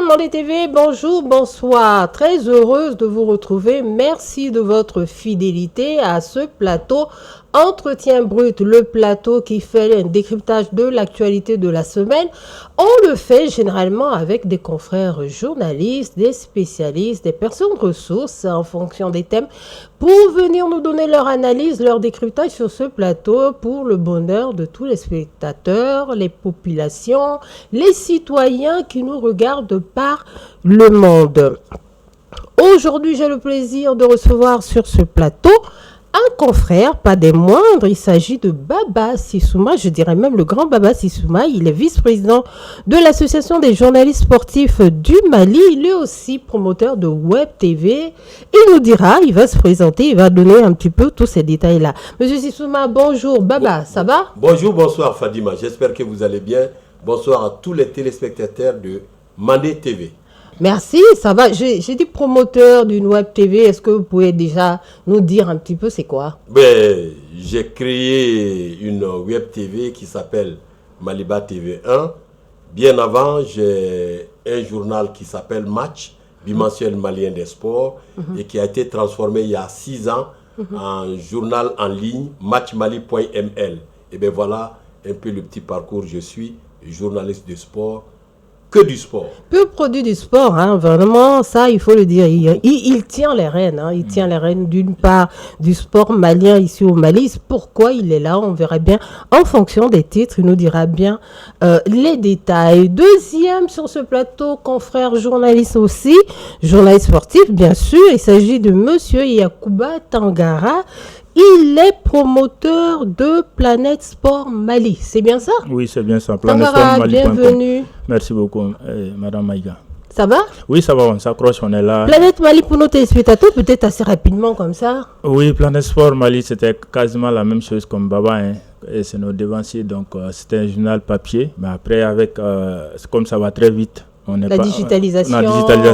Mandé TV, bonjour, bonsoir. Très heureuse de vous retrouver. Merci de votre fidélité à ce plateau Entretien Brut, le plateau qui fait un décryptage de l'actualité de la semaine. On le fait généralement avec des confrères journalistes, des spécialistes, des personnes ressources en fonction des thèmes pour venir nous donner leur analyse, leur décryptage sur ce plateau pour le bonheur de tous les spectateurs, les populations, les citoyens qui nous regardent par le monde. Aujourd'hui, j'ai le plaisir de recevoir sur ce plateau un confrère, pas des moindres, il s'agit de Baba Sissouma, je dirais même le grand Baba Sissouma. Il est vice-président de l'Association des journalistes sportifs du Mali. Il est aussi promoteur de Web TV. Il nous dira, il va se présenter, il va donner un petit peu tous ces détails-là. Monsieur Sissouma, bonjour. Baba, ça va? Bonjour, bonsoir Fadima, j'espère que vous allez bien. Bonsoir à tous les téléspectateurs de Mandé TV. Merci, ça va. J'ai dit promoteur d'une Web TV. Est-ce que vous pouvez déjà nous dire un petit peu c'est quoi? J'ai créé une Web TV qui s'appelle Maliba TV 1. Bien avant, j'ai un journal qui s'appelle Match, bimensuel malien des sports, et qui a été transformé il y a 6 ans en journal en ligne, matchmali.ml. Et bien voilà un peu le petit parcours. Je suis journaliste de sport. Que du sport. Peu produit du sport, hein, vraiment, ça, il faut le dire. Il tient les rênes. Hein, il tient les rênes d'une part du sport malien ici au Mali. Pourquoi il est là, on verra bien en fonction des titres. Il nous dira bien les détails. Deuxième sur ce plateau, confrère journaliste aussi, journaliste sportif, bien sûr. Il s'agit de monsieur Yacouba Tangara. Il est promoteur de Planète Sport Mali. C'est bien ça? Oui, c'est bien ça. Planète Sport Mali. Bienvenue. Merci beaucoup, Madame Maïga. Ça va? Oui, ça va, on s'accroche, on est là. Planète Mali pour nos téléspectateurs, peut-être assez rapidement comme ça. Oui, Planète Sport Mali, c'était quasiment la même chose comme Baba. Hein. Et c'est nos devanciers, donc c'était un journal papier. Mais après, avec, comme ça va très vite. Digitalisation,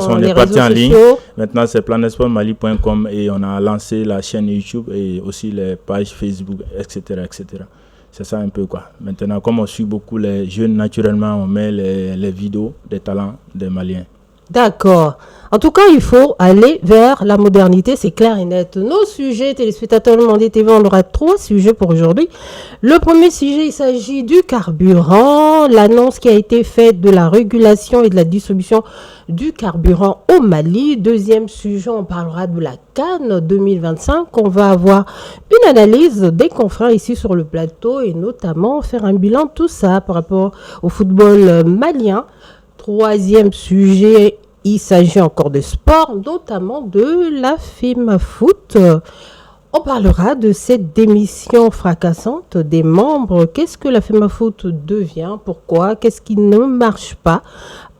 on est parti en ligne. Maintenant, c'est planetsportmali.com et on a lancé la chaîne YouTube et aussi les pages Facebook, etc. etc. C'est ça un peu quoi. Maintenant, comme on suit beaucoup les jeunes, naturellement, on met les vidéos des talents des Maliens. D'accord. En tout cas, il faut aller vers la modernité, c'est clair et net. Nos sujets, téléspectateurs de Mandé TV, on aura 3 sujets pour aujourd'hui. Le premier sujet, il s'agit du carburant, l'annonce qui a été faite de la régulation et de la distribution du carburant au Mali. Deuxième sujet, on parlera de la CAN 2025. On va avoir une analyse des confrères ici sur le plateau et notamment faire un bilan de tout ça par rapport au football malien. Troisième sujet, il s'agit encore de sport, notamment de la FEMAFOOT. On parlera de cette démission fracassante des membres. Qu'est-ce que la FEMAFOOT devient? Pourquoi? Qu'est-ce qui ne marche pas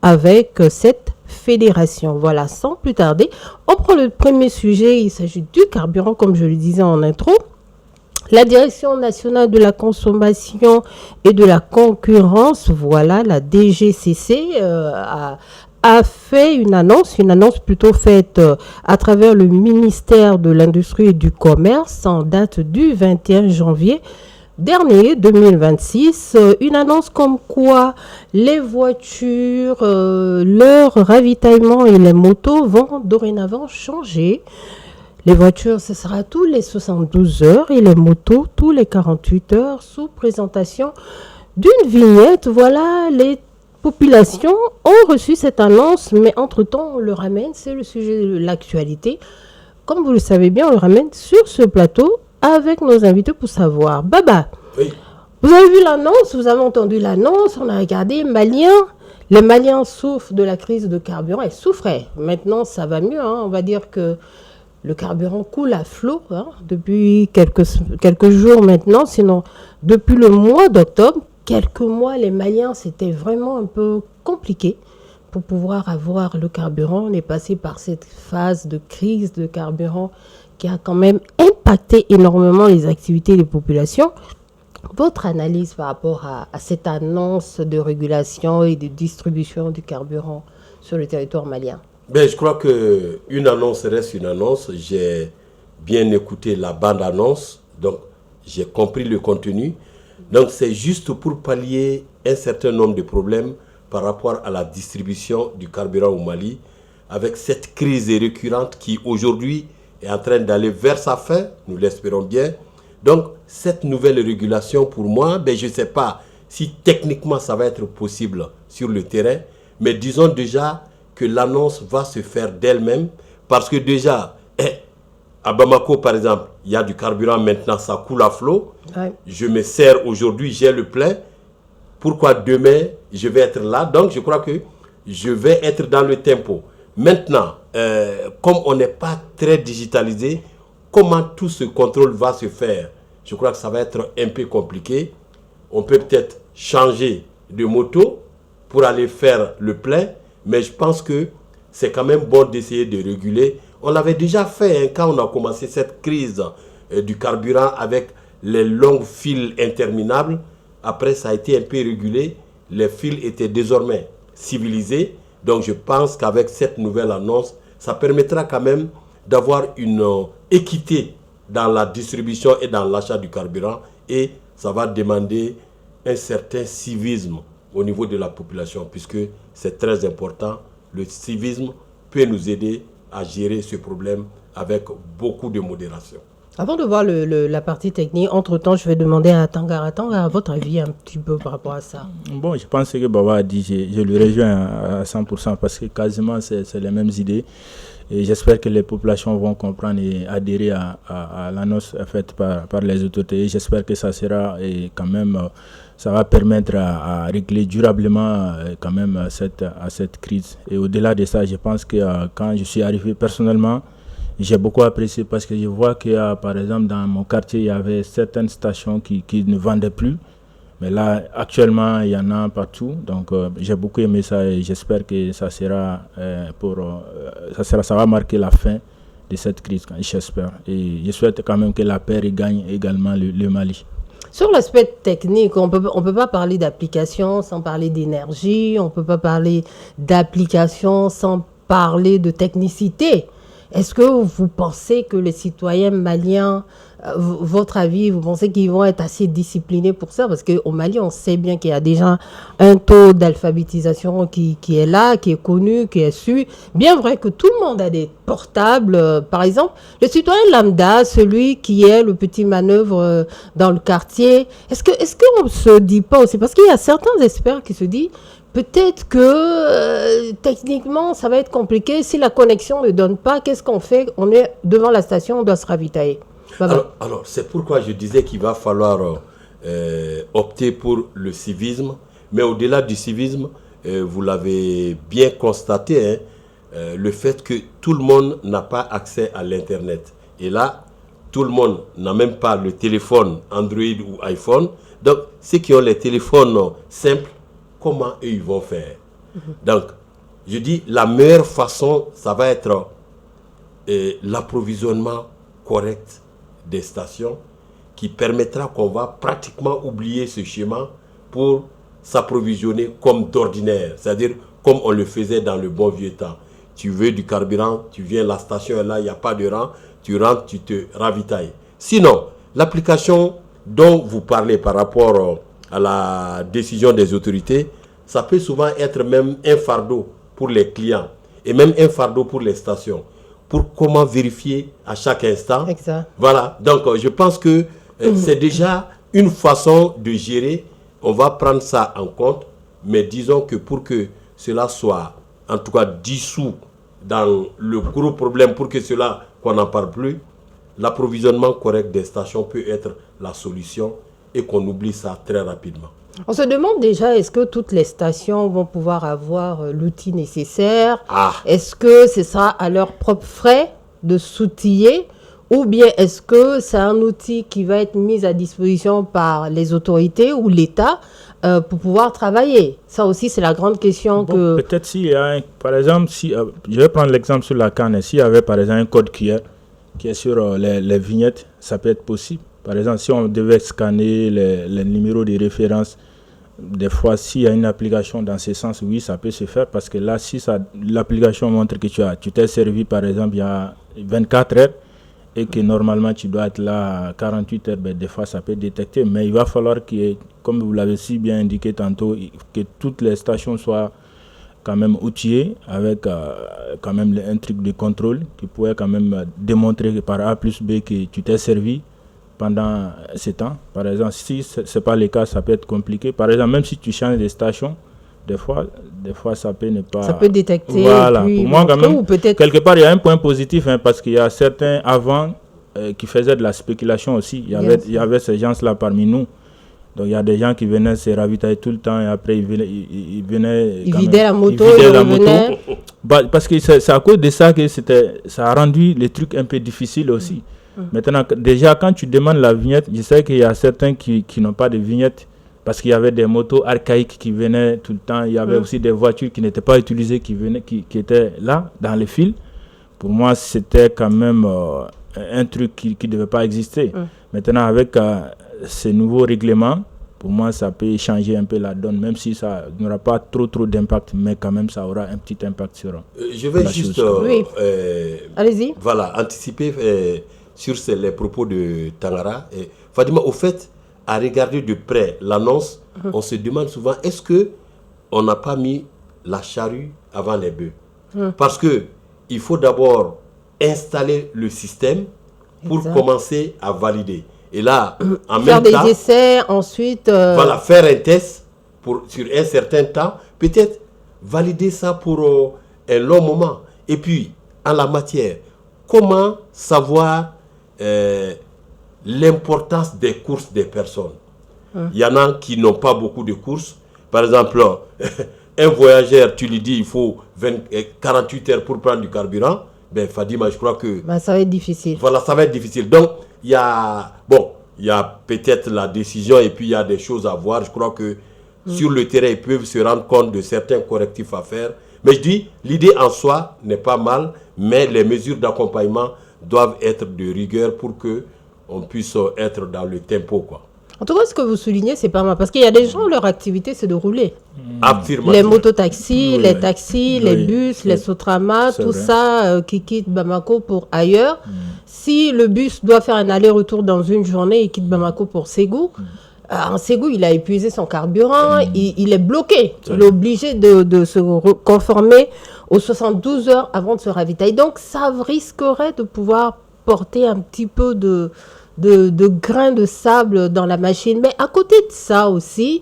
avec cette fédération? Voilà, sans plus tarder, on prend le premier sujet. Il s'agit du carburant, comme je le disais en intro. La Direction nationale de la consommation et de la concurrence, voilà, la DGCC, a fait une annonce plutôt faite à travers le ministère de l'Industrie et du Commerce en date du 21 janvier dernier, 2026. Une annonce comme quoi les voitures, leur ravitaillement et les motos vont dorénavant changer. Les voitures, ce sera tous les 72 heures et les motos tous les 48 heures sous présentation d'une vignette. Voilà, les populations ont reçu cette annonce, mais entre-temps, on le ramène, c'est le sujet de l'actualité. Comme vous le savez bien, on le ramène sur ce plateau avec nos invités pour savoir. Baba, oui. Vous avez vu l'annonce, vous avez entendu l'annonce, on a regardé, les Maliens souffrent de la crise de carburant, ils souffraient. Maintenant, ça va mieux, hein, on va dire que le carburant coule à flot depuis quelques jours maintenant, sinon depuis le mois d'octobre, quelques mois, les Maliens, c'était vraiment un peu compliqué pour pouvoir avoir le carburant. On est passé par cette phase de crise de carburant qui a quand même impacté énormément les activités des populations. Votre analyse par rapport à cette annonce de régulation et de distribution du carburant sur le territoire malien? Je crois qu'une annonce reste une annonce. J'ai bien écouté la bande-annonce, donc j'ai compris le contenu. Donc c'est juste pour pallier un certain nombre de problèmes par rapport à la distribution du carburant au Mali, avec cette crise récurrente qui aujourd'hui est en train d'aller vers sa fin, nous l'espérons bien. Donc, cette nouvelle régulation, pour moi, je ne sais pas si techniquement ça va être possible sur le terrain, mais disons déjà que l'annonce va se faire d'elle-même, parce que déjà, à Bamako, par exemple, il y a du carburant maintenant, ça coule à flot. Ouais. Je me sers aujourd'hui, j'ai le plein. Pourquoi demain, je vais être là? Donc, je crois que je vais être dans le tempo. Maintenant, comme on n'est pas très digitalisé, comment tout ce contrôle va se faire? Je crois que ça va être un peu compliqué. On peut peut-être changer de moto pour aller faire le plein, mais je pense que c'est quand même bon d'essayer de réguler. On l'avait déjà fait quand on a commencé cette crise du carburant avec les longues files interminables. Après, ça a été un peu régulé. Les files étaient désormais civilisées. Donc, je pense qu'avec cette nouvelle annonce, ça permettra quand même d'avoir une équité dans la distribution et dans l'achat du carburant. Et ça va demander un certain civisme au niveau de la population, puisque c'est très important. Le civisme peut nous aider à gérer ce problème avec beaucoup de modération. Avant de voir la partie technique, entre-temps, je vais demander à Tangara. Tangara, votre avis un petit peu par rapport à ça? Bon, je pense que Baba a dit, je le rejoins à 100% parce que quasiment c'est les mêmes idées. Et j'espère que les populations vont comprendre et adhérer à l'annonce faite par les autorités. J'espère que ça sera quand même, ça va permettre à régler durablement quand même cette crise. Et au-delà de ça, je pense que quand je suis arrivé personnellement, j'ai beaucoup apprécié parce que je vois que, par exemple, dans mon quartier, il y avait certaines stations qui ne vendaient plus. Mais là, actuellement, il y en a partout. Donc, j'ai beaucoup aimé ça et j'espère que ça va marquer la fin de cette crise, j'espère. Et je souhaite quand même que la paix gagne également le Mali. Sur l'aspect technique, on peut pas parler d'application sans parler d'énergie. On ne peut pas parler d'application sans parler de technicité. Est-ce que vous pensez que les citoyens maliens, votre avis, vous pensez qu'ils vont être assez disciplinés pour ça? Parce qu'au Mali, on sait bien qu'il y a déjà un taux d'alphabétisation qui est là, qui est connu, qui est su. Bien vrai que tout le monde a des portables. Par exemple, le citoyen lambda, celui qui est le petit manœuvre dans le quartier, est-ce qu'on ne se dit pas aussi? Parce qu'il y a certains experts qui se disent... Peut-être que techniquement, ça va être compliqué. Si la connexion ne donne pas, qu'est-ce qu'on fait? On est devant la station, on doit se ravitailler. Alors, c'est pourquoi je disais qu'il va falloir opter pour le civisme. Mais au-delà du civisme, vous l'avez bien constaté, le fait que tout le monde n'a pas accès à l'Internet. Et là, tout le monde n'a même pas le téléphone Android ou iPhone. Donc, ceux qui ont les téléphones simples, comment eux ils vont faire? Donc, je dis, la meilleure façon, ça va être l'approvisionnement correct des stations qui permettra qu'on va pratiquement oublier ce schéma pour s'approvisionner comme d'ordinaire, c'est-à-dire comme on le faisait dans le bon vieux temps. Tu veux du carburant, tu viens, la station est là, il n'y a pas de rang, tu rentres, tu te ravitailles. Sinon, l'application dont vous parlez par rapport à la décision des autorités, ça peut souvent être même un fardeau pour les clients et même un fardeau pour les stations. Pour comment vérifier à chaque instant. Exact. Voilà, donc je pense que c'est déjà une façon de gérer. On va prendre ça en compte, mais disons que pour que cela soit en tout cas dissous dans le gros problème, pour que cela, qu'on n'en parle plus, l'approvisionnement correct des stations peut être la solution et qu'on oublie ça très rapidement. On se demande déjà, est-ce que toutes les stations vont pouvoir avoir l'outil nécessaire? Est-ce que ce sera à leurs propres frais de s'outiller? Ou bien est-ce que c'est un outil qui va être mis à disposition par les autorités ou l'État pour pouvoir travailler? Ça aussi, c'est la grande question. Peut-être s'il y a, par exemple, je vais prendre l'exemple sur la canne. S'il y avait par exemple un code QR qui est sur les vignettes, ça peut être possible. Par exemple, si on devait scanner les numéros de référence, des fois, s'il y a une application dans ce sens, oui, ça peut se faire. Parce que là, si l'application montre que tu t'es servi, par exemple, il y a 24 heures et que normalement, tu dois être là à 48 heures, des fois, ça peut détecter. Mais il va falloir qu'il y ait comme vous l'avez si bien indiqué tantôt, que toutes les stations soient quand même outillées avec quand même un truc de contrôle qui pourrait quand même démontrer que par A plus B que tu t'es servi pendant ces temps. Par exemple, si ce n'est pas le cas, ça peut être compliqué. Par exemple, même si tu changes de station, des fois ça peut ne pas... Ça peut détecter. Voilà. Pour moi, quand même, quelque part, il y a un point positif, parce qu'il y a certains avant qui faisaient de la spéculation aussi. Il y avait ces gens-là parmi nous. Donc, il y a des gens qui venaient se ravitailler tout le temps et après, ils venaient... Ils vidaient la moto, parce que c'est à cause de ça que ça a rendu les trucs un peu difficiles aussi. Maintenant, déjà, quand tu demandes la vignette, je sais qu'il y a certains qui n'ont pas de vignette parce qu'il y avait des motos archaïques qui venaient tout le temps. Il y avait aussi des voitures qui n'étaient pas utilisées, qui étaient là, dans les fils. Pour moi, c'était quand même un truc qui ne devait pas exister. Maintenant, avec ces nouveaux règlements, pour moi, ça peut changer un peu la donne, même si ça n'aura pas trop d'impact, mais quand même, ça aura un petit impact sur je vais juste allez-y. Voilà, anticiper sur les propos de Tangara. Fadima, au fait, à regarder de près l'annonce, on se demande souvent, est-ce qu'on n'a pas mis la charrue avant les bœufs? Parce qu'il faut d'abord installer le système pour commencer à valider. Et là, en faire même temps... Faire des essais, ensuite... Voilà, faire un test sur un certain temps, peut-être valider ça pour un long moment. Et puis, en la matière, comment savoir l'importance des courses des personnes? Il y en a qui n'ont pas beaucoup de courses. Par exemple, un voyageur, tu lui dis il faut 48 heures pour prendre du carburant. Ben, Fadima, je crois que... ça va être difficile. Voilà, ça va être difficile. Donc, il y a peut-être la décision et puis il y a des choses à voir. Je crois que sur le terrain, ils peuvent se rendre compte de certains correctifs à faire. Mais je dis, l'idée en soi n'est pas mal, mais les mesures d'accompagnement doivent être de rigueur pour qu'on puisse être dans le tempo, quoi. En tout cas, ce que vous soulignez, c'est pas mal. Parce qu'il y a des gens, leur activité, c'est de rouler. Affirmatif. Les mototaxis, les taxis, les bus, les Sotrama, tout ça qui quitte Bamako pour ailleurs. Si le bus doit faire un aller-retour dans une journée, il quitte Bamako pour Ségou. En Ségou, il a épuisé son carburant, il est bloqué. Il est obligé de se conformer aux 72 heures avant de se ravitailler. Donc, ça risquerait de pouvoir porter un petit peu de grains de sable dans la machine. Mais à côté de ça aussi,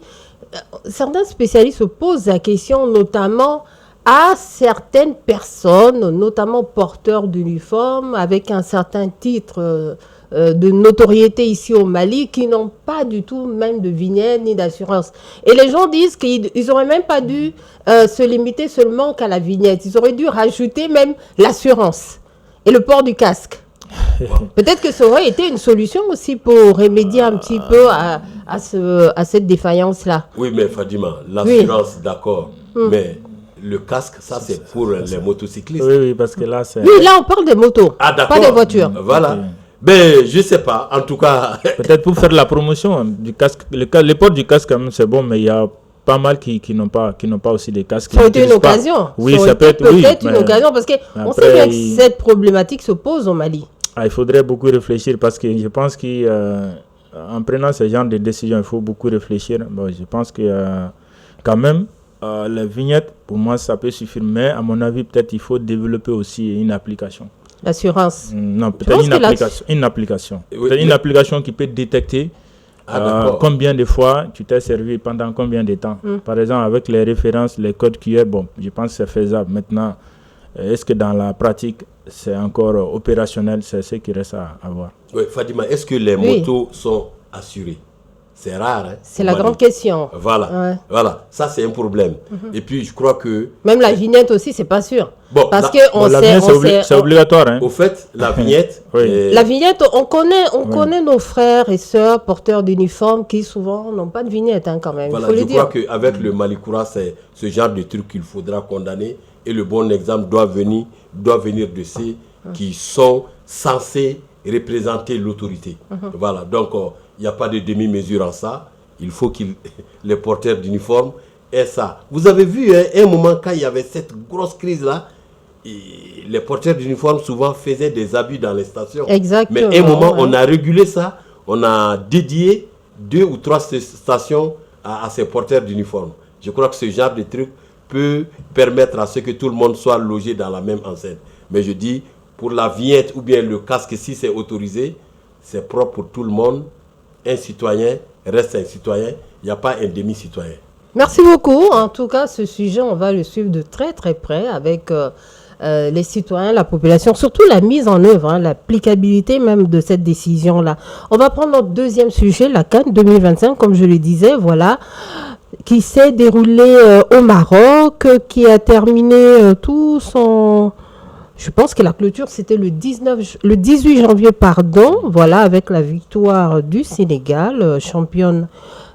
certains spécialistes se posent la question, notamment à certaines personnes, notamment porteurs d'uniformes, avec un certain titre de notoriété ici au Mali, qui n'ont pas du tout même de vignette ni d'assurance. Et les gens disent qu'ils n'auraient même pas dû se limiter seulement qu'à la vignette. Ils auraient dû rajouter même l'assurance et le port du casque. Peut-être que ça aurait été une solution aussi pour remédier un petit peu à cette défaillance-là. Oui, mais Fadima, l'assurance, d'accord, mais le casque, ça c'est pour les motocyclistes. Oui, parce que là c'est... Oui, là on parle des motos, pas des voitures. Voilà. Ben, je sais pas, en tout cas... Peut-être pour faire la promotion du casque, le port du casque quand même c'est bon, mais il y a pas mal qui n'ont pas aussi des casques. Ça a été une occasion. Oui, ça peut être une occasion, parce qu'on sait bien que cette problématique se pose au Mali. Il faudrait beaucoup réfléchir parce que je pense qu'en prenant ce genre de décisions, il faut beaucoup réfléchir. Bon, je pense que quand même, les vignettes, pour moi, ça peut suffire. Mais à mon avis, peut-être il faut développer aussi une application. L'assurance. Non, peut-être une application. Oui, peut-être une application qui peut détecter combien de fois tu t'es servi, pendant combien de temps. Par exemple, avec les références, les codes QR, bon, je pense que c'est faisable. Maintenant, est-ce que dans la pratique, c'est encore opérationnel? C'est ce qui reste à voir. Oui, Fadima, est-ce que les motos sont assurées? C'est rare. Hein, c'est la grande question. Voilà, voilà. Ça, c'est un problème. Et puis, je crois que... Même la vignette aussi, c'est pas sûr. Bon, parce que c'est obligatoire. Hein. Au fait, la vignette... La vignette, on connaît nos frères et sœurs porteurs d'uniformes qui souvent n'ont pas de vignette quand même. Voilà, il faut je le dire. crois qu'avec le Malikoura, c'est ce genre de truc qu'il faudra condamner. Et le bon exemple doit venir de ceux qui sont censés représenter l'autorité. Voilà, donc il n'y a pas de demi-mesure en ça. Il faut que les porteurs d'uniformes aient ça. Vous avez vu un moment quand il y avait cette grosse crise-là, les porteurs d'uniformes souvent faisaient des abus dans les stations. Exactement. Mais à un moment, on a régulé ça, on a dédié 2 ou 3 stations à ces porteurs d'uniformes. Je crois que ce genre de truc peut permettre à ce que tout le monde soit logé dans la même enceinte. Mais je dis, pour la vignette ou bien le casque, si c'est autorisé, c'est propre pour tout le monde. Un citoyen reste un citoyen. Il n'y a pas un demi-citoyen. Merci beaucoup. En tout cas, ce sujet, on va le suivre de très très près avec les citoyens, la population, surtout la mise en œuvre, l'applicabilité même de cette décision-là. On va prendre notre deuxième sujet, la CAN 2025, comme je le disais, voilà, qui s'est déroulé au Maroc, qui a terminé tout son... Je pense que la clôture, c'était le 18 janvier, voilà, avec la victoire du Sénégal, championne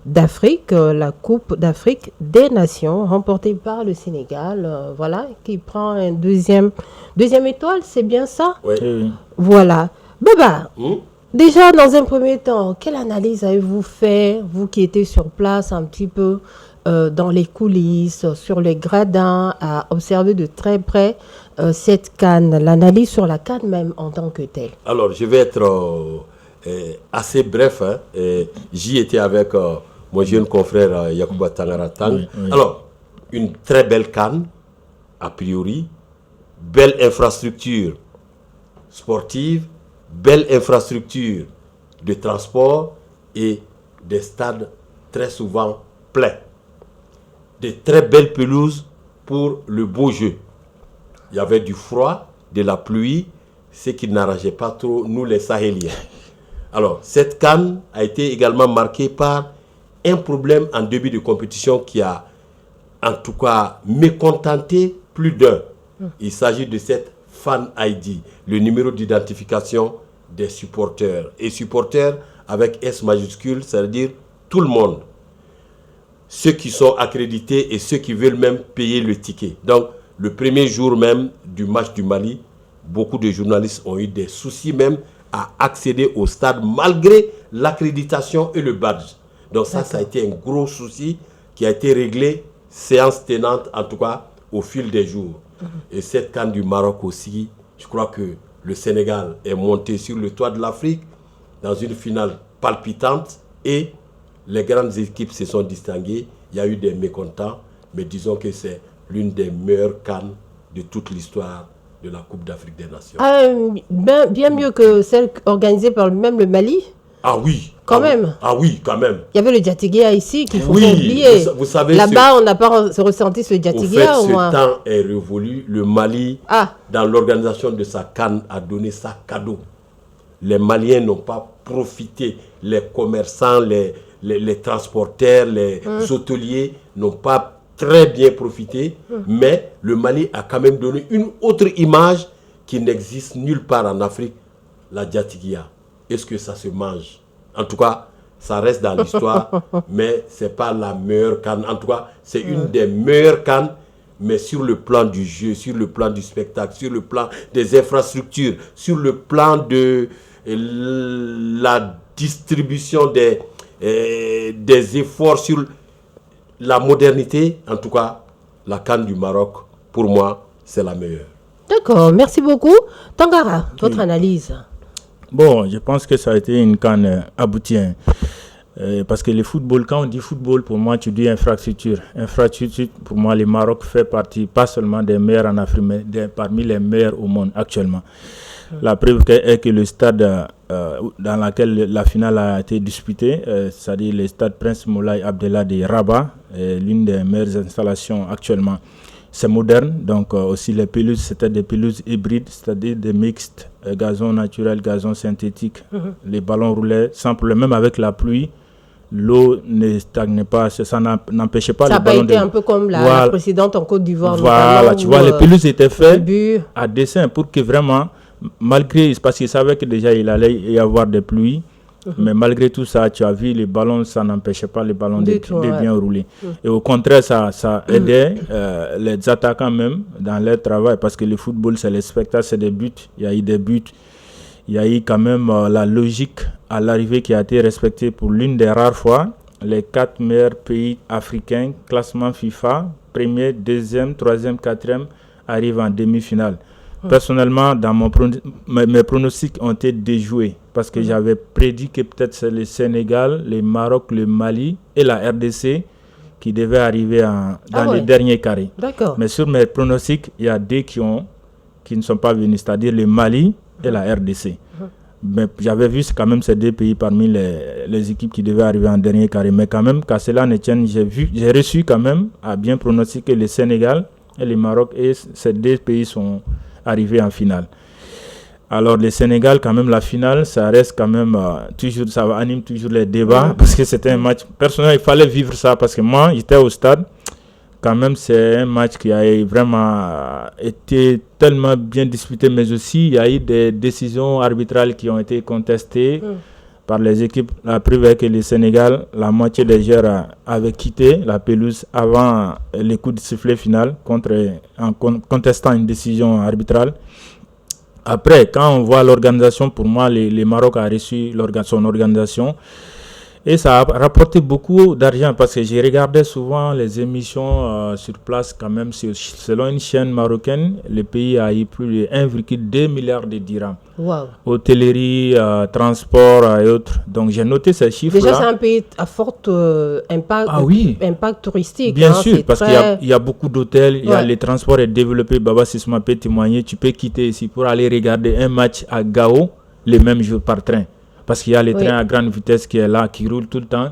d'Afrique, la Coupe d'Afrique des Nations, remportée par le Sénégal, voilà, qui prend une deuxième étoile, c'est bien ça? Oui. Voilà. Baba, déjà, dans un premier temps, quelle analyse avez-vous fait, vous qui étiez sur place un petit peu dans les coulisses, sur les gradins, à observer de très près cette CAN, l'analyse sur la CAN même en tant que telle? Alors, je vais être assez bref. J'y étais avec mon jeune confrère Yacouba Tangara-Tang. Oui. Alors, une très belle CAN, a priori, belle infrastructure sportive, belle infrastructure de transport et des stades très souvent pleins. De très belles pelouses pour le beau jeu. Il y avait du froid, de la pluie, ce qui n'arrangeait pas trop nous les Sahéliens. Alors, cette CAN a été également marquée par un problème en début de compétition qui a en tout cas mécontenté plus d'un. Il s'agit de cette Fan ID, le numéro d'identification des supporters. Et supporters avec S majuscule, ça veut dire tout le monde. Ceux qui sont accrédités et ceux qui veulent même payer le ticket. Donc, le premier jour même du match du Mali, beaucoup de journalistes ont eu des soucis même à accéder au stade malgré l'accréditation et le badge. Donc ça a été un gros souci qui a été réglé, séance tenante en tout cas, au fil des jours. Et cette CAN du Maroc aussi, je crois que le Sénégal est monté sur le toit de l'Afrique dans une finale palpitante et les grandes équipes se sont distinguées. Il y a eu des mécontents, mais disons que c'est l'une des meilleures CAN de toute l'histoire de la Coupe d'Afrique des Nations. Bien mieux que celle organisée par même le Mali. Ah oui. Quand même. Ah oui, quand même. Il y avait le Djatiguéa ici qu'il faut pas oublier. Vous savez, là-bas, on n'a pas ressenti ce Djatiguéa. Au fait, ce temps est révolu. Le Mali, dans l'organisation de sa CAN, a donné ça cadeau. Les Maliens n'ont pas profité. Les commerçants, les transporteurs, les hôteliers n'ont pas très bien profité. Mais le Mali a quand même donné une autre image qui n'existe nulle part en Afrique, la Djatiguéa. Est-ce que ça se mange? En tout cas, ça reste dans l'histoire, mais ce n'est pas la meilleure CAN. En tout cas, c'est une des meilleures CAN, mais sur le plan du jeu, sur le plan du spectacle, sur le plan des infrastructures, sur le plan de la distribution des efforts, sur la modernité. En tout cas, la CAN du Maroc, pour moi, c'est la meilleure. D'accord, merci beaucoup. Tangara, votre analyse? Bon, je pense que ça a été une CAN aboutie. Parce que le football, quand on dit football, pour moi, tu dis infrastructure. Infrastructure, pour moi, le Maroc fait partie, pas seulement des meilleurs en Afrique, mais parmi les meilleurs au monde actuellement. La preuve est que le stade dans lequel la finale a été disputée, c'est-à-dire le stade Prince Moulay Abdellah de Rabat, est l'une des meilleures installations actuellement. C'est moderne, donc aussi les pelouses, c'était des pelouses hybrides, c'est-à-dire des mixtes, gazon naturel, gazon synthétique. Les ballons roulaient sans problème, même avec la pluie. L'eau ne stagnait pas, ça n'empêchait pas les ballons. Ça n'a pas été un peu comme la précédente en Côte d'Ivoire. Voilà, tu vois, les pelouses étaient faites à dessein pour que vraiment, malgré, parce qu'ils savaient que déjà il allait y avoir des pluies, mais malgré tout ça, tu as vu les ballons, ça n'empêchait pas les ballons de bien rouler. Et au contraire, ça aidait les attaquants même dans leur travail, parce que le football, c'est les spectacles, c'est des buts. Il y a eu des buts. Il y a eu quand même la logique à l'arrivée qui a été respectée pour l'une des rares fois. Les 4 meilleurs pays africains, classement FIFA, premier, deuxième, troisième, quatrième, arrivent en demi-finale. Personnellement, dans mes pronostics ont été déjoués. parce que j'avais prédit que peut-être c'est le Sénégal, le Maroc, le Mali et la RDC qui devaient arriver dans les derniers carrés. D'accord. Mais sur mes pronostics, il y a deux qui ne sont pas venus, c'est-à-dire le Mali et la RDC. Mais j'avais vu quand même ces deux pays parmi les équipes qui devaient arriver en dernier carré. Mais quand même, qu'à cela ne tienne, j'ai reçu quand même à bien pronostiquer le Sénégal et le Maroc, et ces deux pays sont arrivés en finale. Alors le Sénégal, quand même, la finale, ça reste quand même toujours, ça anime toujours les débats, parce que c'était un match personnel, il fallait vivre ça, parce que moi, j'étais au stade. Quand même, c'est un match qui a vraiment été tellement bien disputé, mais aussi il y a eu des décisions arbitrales qui ont été contestées par les équipes. La preuve est que le Sénégal, la moitié des joueurs avaient quitté la pelouse avant le coup de sifflet final en contestant une décision arbitrale. Après, quand on voit l'organisation, pour moi, le Maroc a reçu son organisation. Et ça a rapporté beaucoup d'argent, parce que j'ai regardé souvent les émissions sur place quand même. Selon une chaîne marocaine, le pays a eu plus de 1,2 milliard de dirhams. Wow. Hôtellerie, transport et autres. Donc j'ai noté ces chiffres-là. Déjà, c'est un pays à fort impact touristique. Bien sûr, parce qu'il y a beaucoup d'hôtels, il y a les transports est développé. Baba Sisma peut témoigner. Tu peux quitter ici pour aller regarder un match à Gao le même jour par train. Parce qu'il y a les trains à grande vitesse qui est là, qui roulent tout le temps.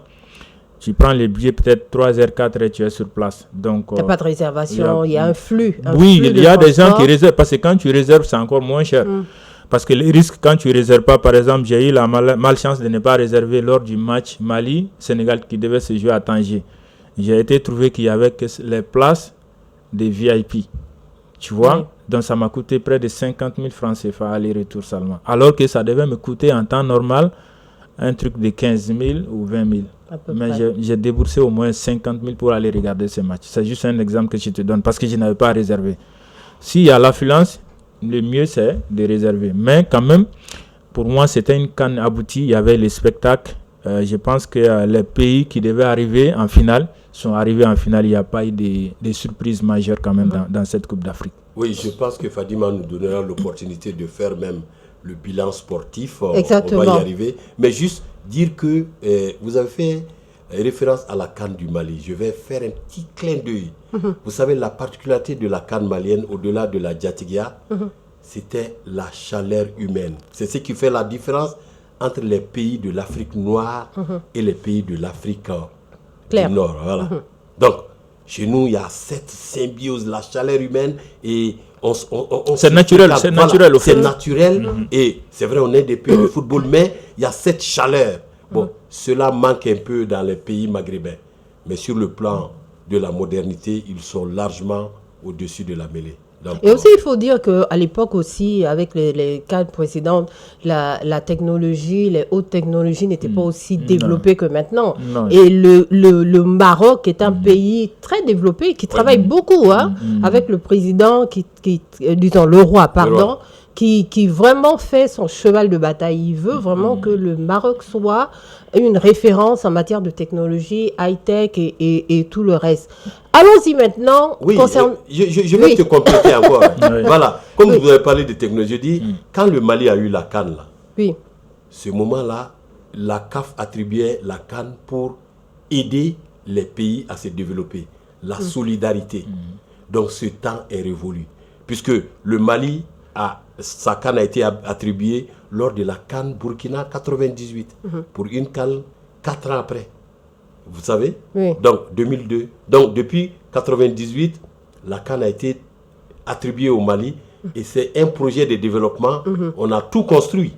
Tu prends les billets peut-être 3h, 4h, tu es sur place. Donc, il n'y a pas de réservation, il y a un flux. Il y a des gens qui réservent, parce que quand tu réserves, c'est encore moins cher. Parce que les risques, quand tu ne réserves pas, par exemple, j'ai eu la malchance de ne pas réserver lors du match Mali-Sénégal qui devait se jouer à Tanger. J'ai été trouvé qu'il y avait que les places des VIP. Tu vois, donc ça m'a coûté près de 50 000 francs CFA aller-retour seulement. Alors que ça devait me coûter en temps normal un truc de 15 000 ou 20 000. Mais j'ai déboursé au moins 50 000 pour aller regarder ce match. C'est juste un exemple que je te donne, parce que je n'avais pas réservé. S'il y a l'affluence, le mieux c'est de réserver. Mais quand même, pour moi, c'était une CAN aboutie. Il y avait les spectacles. Je pense que les pays qui devaient arriver en finale sont arrivés en finale. Il n'y a pas eu de surprises majeures quand même dans cette Coupe d'Afrique. Oui, je pense que Fadima nous donnera l'opportunité de faire même le bilan sportif. Exactement. On va y arriver. Mais juste dire que vous avez fait référence à la CAN du Mali. Je vais faire un petit clin d'œil. Vous savez, la particularité de la CAN malienne, au-delà de la Djatigia, c'était la chaleur humaine. C'est ce qui fait la différence entre les pays de l'Afrique noire et les pays de l'Afrique du Nord. Voilà. Donc, chez nous, il y a cette symbiose, la chaleur humaine, et c'est naturel, c'est naturel. C'est naturel, et c'est vrai, on est des pays de football, mais il y a cette chaleur. Bon, cela manque un peu dans les pays maghrébins, mais sur le plan de la modernité, ils sont largement au-dessus de la mêlée. Donc, et aussi, il faut dire qu'à l'époque aussi, avec les cadres précédentes, la technologie, les hautes technologies n'étaient pas aussi développées que maintenant. Non. Et le Maroc est un pays très développé, qui travaille beaucoup, avec le président, disons le roi, pardon, qui vraiment fait son cheval de bataille. Il veut vraiment que le Maroc soit une référence en matière de technologie, high-tech et tout le reste. Allons-y maintenant. Oui, je vais te compléter encore. Voilà, comme vous avez parlé de technologie, je dis, quand le Mali a eu la CAN, ce moment-là, la CAF attribuait la CAN pour aider les pays à se développer. La solidarité. Donc ce temps est révolu. Puisque le Mali, sa CAN a été attribuée lors de la CAN Burkina 98, pour une CAN 4 ans après. Vous savez, donc 2002. Donc depuis 98, la CAN a été attribuée au Mali, et c'est un projet de développement. On a tout construit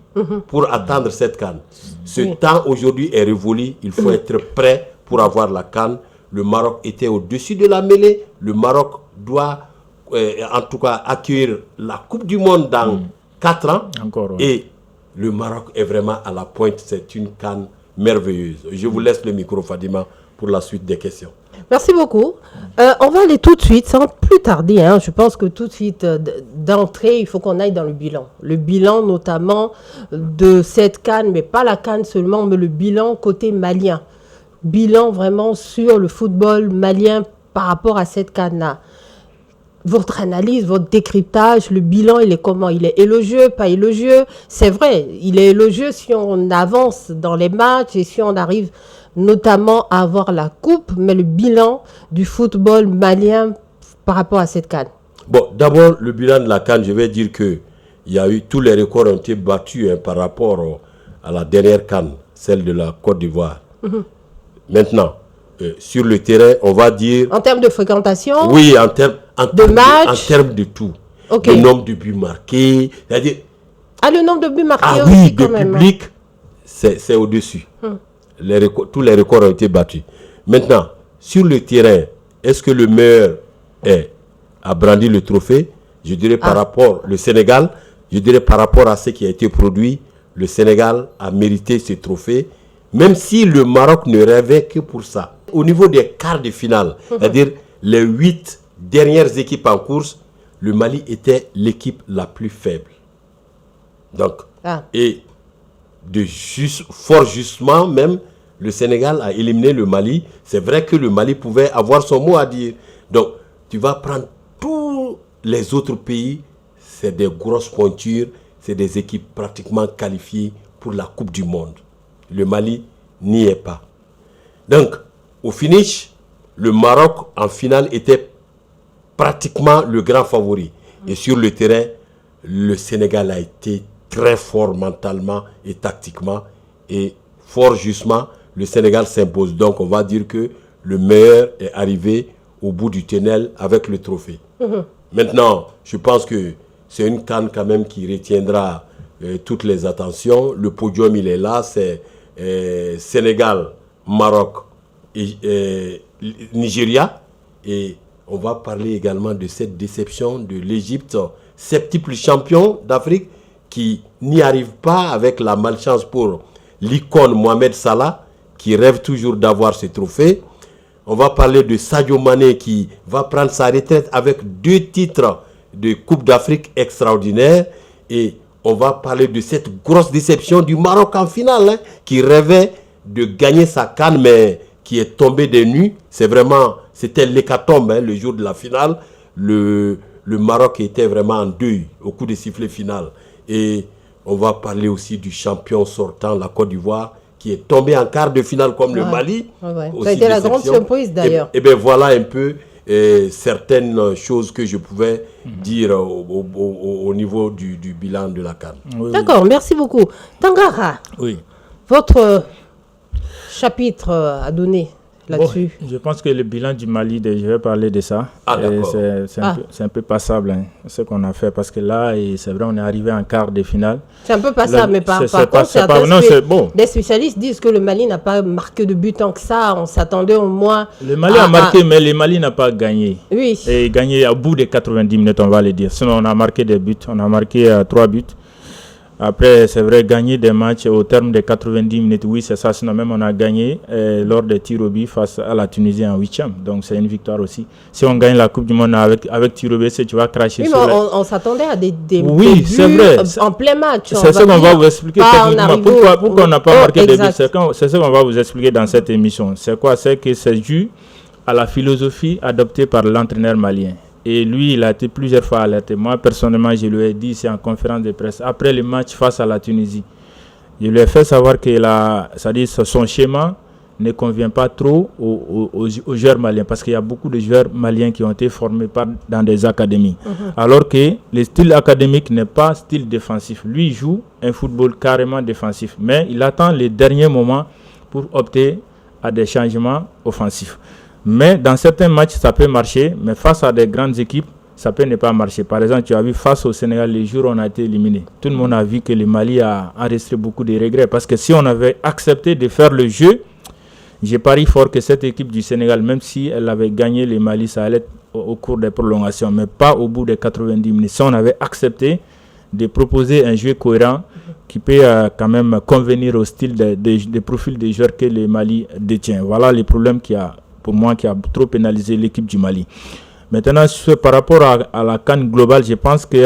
pour atteindre cette CAN. Ce temps aujourd'hui est révolu. Il faut être prêt pour avoir la CAN. Le Maroc était au-dessus de la mêlée. Le Maroc doit en tout cas accueillir la Coupe du Monde dans 4 ans. Encore, et le Maroc est vraiment à la pointe. C'est une CAN merveilleuse. Je vous laisse le micro, Fadima, pour la suite des questions. Merci beaucoup. On va aller tout de suite, sans plus tarder. Je pense que tout de suite, d'entrée, il faut qu'on aille dans le bilan. Le bilan notamment de cette CAN, mais pas la CAN seulement, mais le bilan côté malien. Bilan vraiment sur le football malien par rapport à cette CAN-là. votre analyse, votre décryptage, le bilan, il est comment? Il est élogieux, pas élogieux? C'est vrai, il est élogieux si on avance dans les matchs et si on arrive notamment à avoir la coupe, mais le bilan du football malien par rapport à cette CAN. Bon, d'abord, le bilan de la CAN, je vais dire que il y a eu, tous les records ont été battus par rapport à la dernière CAN, celle de la Côte d'Ivoire. Maintenant, sur le terrain, on va dire... En termes de fréquentation? Oui, en termes de match? En termes de tout. Okay. Le nombre de buts marqués, c'est-à-dire... Ah, le nombre de buts marqués aussi, oui, quand même. Public, c'est au-dessus. Tous les records ont été battus. Maintenant, sur le terrain, est-ce que le meilleur a brandi le trophée? Je dirais par rapport au Sénégal, je dirais par rapport à ce qui a été produit, le Sénégal a mérité ce trophée, même si le Maroc ne rêvait que pour ça. Au niveau des quarts de finale, c'est-à-dire les 8 dernières équipes en course, le Mali était l'équipe la plus faible. Donc, et fort justement même, le Sénégal a éliminé le Mali. C'est vrai que le Mali pouvait avoir son mot à dire. Donc, tu vas prendre tous les autres pays, c'est des grosses pointures, c'est des équipes pratiquement qualifiées pour la Coupe du Monde. Le Mali n'y est pas. Donc, au finish, le Maroc en finale était pratiquement le grand favori. Et sur le terrain, le Sénégal a été très fort mentalement et tactiquement. Et fort justement, le Sénégal s'impose. Donc, on va dire que le meilleur est arrivé au bout du tunnel avec le trophée. Maintenant, je pense que c'est une CAN quand même qui retiendra toutes les attentions. Le podium, il est là. C'est Sénégal, Maroc et Nigeria. Et on va parler également de cette déception de l'Égypte, septuple champion d'Afrique, qui n'y arrive pas avec la malchance pour l'icône Mohamed Salah, qui rêve toujours d'avoir ce trophée. On va parler de Sadio Mané qui va prendre sa retraite avec 2 titres de Coupe d'Afrique extraordinaires. Et on va parler de cette grosse déception du Maroc en finale, qui rêvait de gagner sa CAN, mais qui est tombé des nues. C'était l'hécatombe, le jour de la finale. Le Maroc était vraiment en deuil au coup de sifflet final. Et on va parler aussi du champion sortant, la Côte d'Ivoire, qui est tombé en quart de finale comme le Mali. Ça a été la grande surprise d'ailleurs. Et bien voilà un peu certaines choses que je pouvais dire au niveau du bilan de la CAN. D'accord, merci beaucoup. Tangara, votre chapitre à donner là-dessus. Je pense que le bilan du Mali, je vais parler de ça. C'est un peu passable, ce qu'on a fait, parce que là, c'est vrai, on est arrivé en quart de finale. C'est un peu passable, mais par contre, des spécialistes disent que le Mali n'a pas marqué de but tant que ça. On s'attendait au moins... Le Mali a marqué, mais le Mali n'a pas gagné. Oui. Et gagné au bout des 90 minutes, on va le dire. Sinon, on a marqué des buts. On a marqué 3 buts. Après, c'est vrai, gagner des matchs au terme des 90 minutes, oui, c'est ça. Sinon, même on a gagné lors des tirs au but face à la Tunisie en 8e. Donc, c'est une victoire aussi. Si on gagne la Coupe du Monde avec tirs au but, tu vas cracher sur on s'attendait à des oui, c'est vrai. En plein match. C'est ce qu'on va vous expliquer techniquement. Pourquoi on n'a pas marqué des buts? C'est ce qu'on va vous expliquer dans cette émission. C'est quoi? C'est que c'est dû à la philosophie adoptée par l'entraîneur malien. Et lui, il a été plusieurs fois alerté. Moi, personnellement, je lui ai dit, c'est en conférence de presse, après le match face à la Tunisie. Je lui ai fait savoir que son schéma ne convient pas trop aux joueurs maliens, parce qu'il y a beaucoup de joueurs maliens qui ont été formés dans des académies. Alors que le style académique n'est pas style défensif. Lui, il joue un football carrément défensif, mais il attend les derniers moments pour opter à des changements offensifs. Mais dans certains matchs, ça peut marcher, mais face à des grandes équipes, ça peut ne pas marcher. Par exemple, tu as vu face au Sénégal, les jours où on a été éliminé. Tout le monde a vu que le Mali a enregistré beaucoup de regrets. Parce que si on avait accepté de faire le jeu, j'ai pari fort que cette équipe du Sénégal, même si elle avait gagné le Mali, ça allait être au cours des prolongations, mais pas au bout des 90 minutes. Si on avait accepté de proposer un jeu cohérent qui peut quand même convenir au style des profils des joueurs que le Mali détient. Voilà les problèmes pour moi, qui a trop pénalisé l'équipe du Mali. Maintenant, par rapport à la CAN globale, je pense que,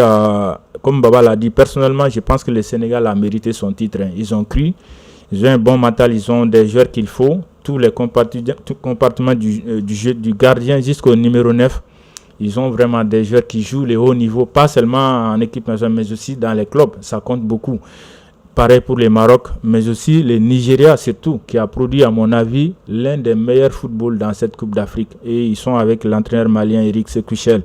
comme Baba l'a dit, personnellement, je pense que le Sénégal a mérité son titre. Ils ont cru, ils ont un bon mental, ils ont des joueurs qu'il faut. Tous les compartiments du jeu, du gardien jusqu'au numéro 9, Ils ont vraiment des joueurs qui jouent les hauts niveaux, pas seulement en équipe nationale, mais aussi dans les clubs. Ça compte beaucoup. Pareil pour les Maroc, mais aussi le Nigeria surtout, qui a produit, à mon avis, l'un des meilleurs footballs dans cette Coupe d'Afrique. Et ils sont avec l'entraîneur malien Eric Sekouchel.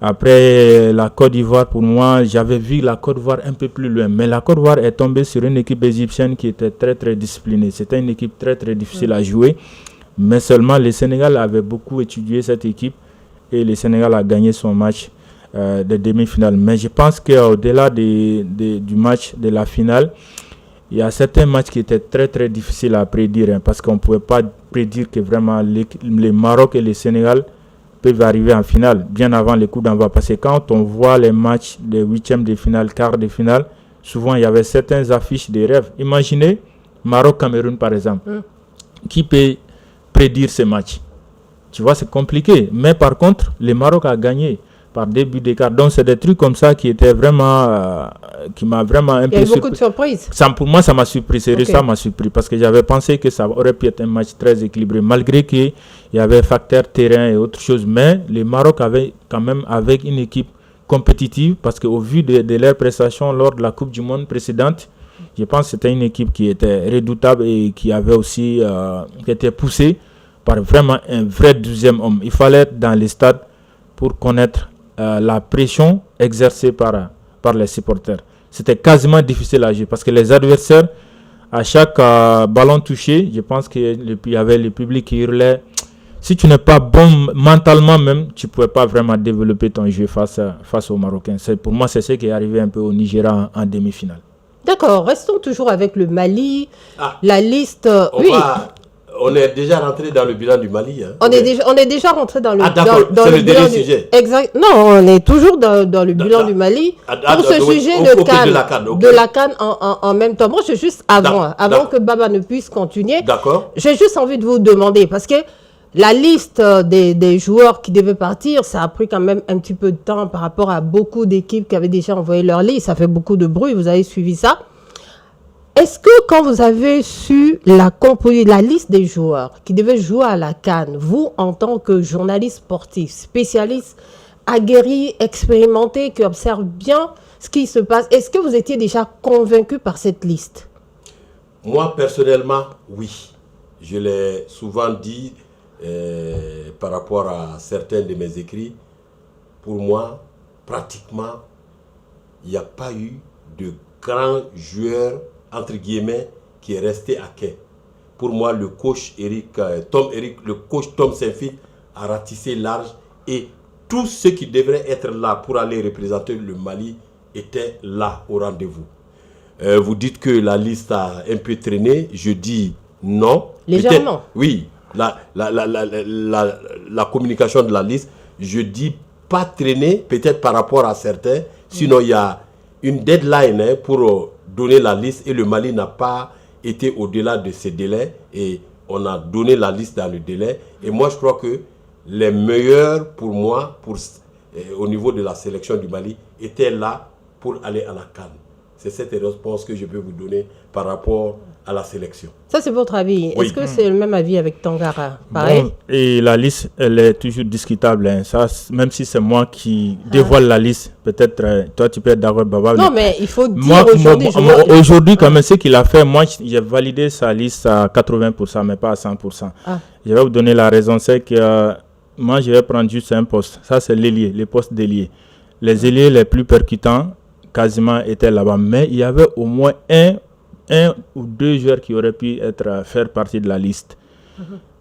Après la Côte d'Ivoire, pour moi, j'avais vu la Côte d'Ivoire un peu plus loin. Mais la Côte d'Ivoire est tombée sur une équipe égyptienne qui était très très disciplinée. C'était une équipe très très difficile à jouer. Mais seulement le Sénégal avait beaucoup étudié cette équipe. Et le Sénégal a gagné son match de demi-finale. Mais je pense qu'au-delà du match de la finale, il y a certains matchs qui étaient très très difficiles à prédire. Parce qu'on ne pouvait pas prédire que vraiment les Maroc et le Sénégal peuvent arriver en finale, bien avant les coups d'envoi. Parce que quand on voit les matchs des huitièmes de finale, quarts de finale, souvent il y avait certaines affiches de rêve. Imaginez Maroc-Cameroun par exemple. Qui peut prédire ce match? Tu vois, c'est compliqué. Mais par contre, le Maroc a gagné par des buts d'écart. Donc, c'est des trucs comme ça qui étaient vraiment... qui m'a vraiment un peu surpris. Il y a eu beaucoup de surprises. Pour moi, ça m'a surpris. Ça m'a surpris. Parce que j'avais pensé que ça aurait pu être un match très équilibré. Malgré qu'il y avait facteur terrain et autre chose. Mais le Maroc avait quand même avec une équipe compétitive. Parce qu'au vu de leurs prestations lors de la Coupe du Monde précédente, je pense que c'était une équipe qui était redoutable et qui avait aussi... qui était poussée par vraiment un vrai deuxième homme. Il fallait être dans les stades pour connaître la pression exercée par les supporters. C'était quasiment difficile à jouer parce que les adversaires, à chaque ballon touché, je pense qu'il y avait le public qui hurlait. Si tu n'es pas bon mentalement même, tu ne pouvais pas vraiment développer ton jeu face aux Marocains. Pour moi, c'est ce qui est arrivé un peu au Nigeria en demi-finale. D'accord, restons toujours avec le Mali. La liste... On est déjà rentré dans le bilan du Mali. Hein. On est déjà rentré dans le, dans le bilan du sujet. Exact. Non, on est toujours dans le bilan du Mali. Pour ce sujet de la CAN en même temps. Moi, je juste avant que Baba ne puisse continuer. D'accord. J'ai juste envie de vous demander parce que la liste des joueurs qui devaient partir, ça a pris quand même un petit peu de temps par rapport à beaucoup d'équipes qui avaient déjà envoyé leur liste. Ça fait beaucoup de bruit. Vous avez suivi ça. Est-ce que quand vous avez su la liste des joueurs qui devaient jouer à la CAN, vous, en tant que journaliste sportif, spécialiste, aguerri, expérimenté, qui observe bien ce qui se passe, est-ce que vous étiez déjà convaincu par cette liste? Moi, personnellement, oui. Je l'ai souvent dit par rapport à certains de mes écrits. Pour moi, pratiquement, il n'y a pas eu de grands joueurs entre guillemets, qui est resté à quai. Pour moi, le coach Tom Saint-Phil a ratissé large et tous ceux qui devraient être là pour aller représenter le Mali étaient là au rendez-vous. Vous dites que la liste a un peu traîné. Je dis non. Légèrement. Oui, la communication de la liste, je dis pas traîner, peut-être par rapport à certains. Sinon, il y a une deadline pour donner la liste et le Mali n'a pas été au-delà de ces délais et on a donné la liste dans le délai. Et moi, je crois que les meilleurs pour moi, au niveau de la sélection du Mali, étaient là pour aller à la CAN. C'est cette réponse que je peux vous donner par rapport à la sélection. Ça, c'est votre avis. Oui. Est-ce que c'est le même avis avec Tangara? Pareil. Bon, et la liste, elle est toujours discutable. Hein. Ça, même si c'est moi qui dévoile la liste, peut-être toi, tu peux être d'accord, Baba. Non, mais il faut dire aujourd'hui... Aujourd'hui, quand même, ce qu'il a fait, moi, j'ai validé sa liste à 80%, mais pas à 100%. Je vais vous donner la raison. C'est que moi, je vais prendre juste un poste. Ça, c'est l'ailier, les postes d'ailier. Les ailiers les plus percutants, quasiment, étaient là-bas. Mais il y avait au moins un ou deux joueurs qui auraient pu faire partie de la liste.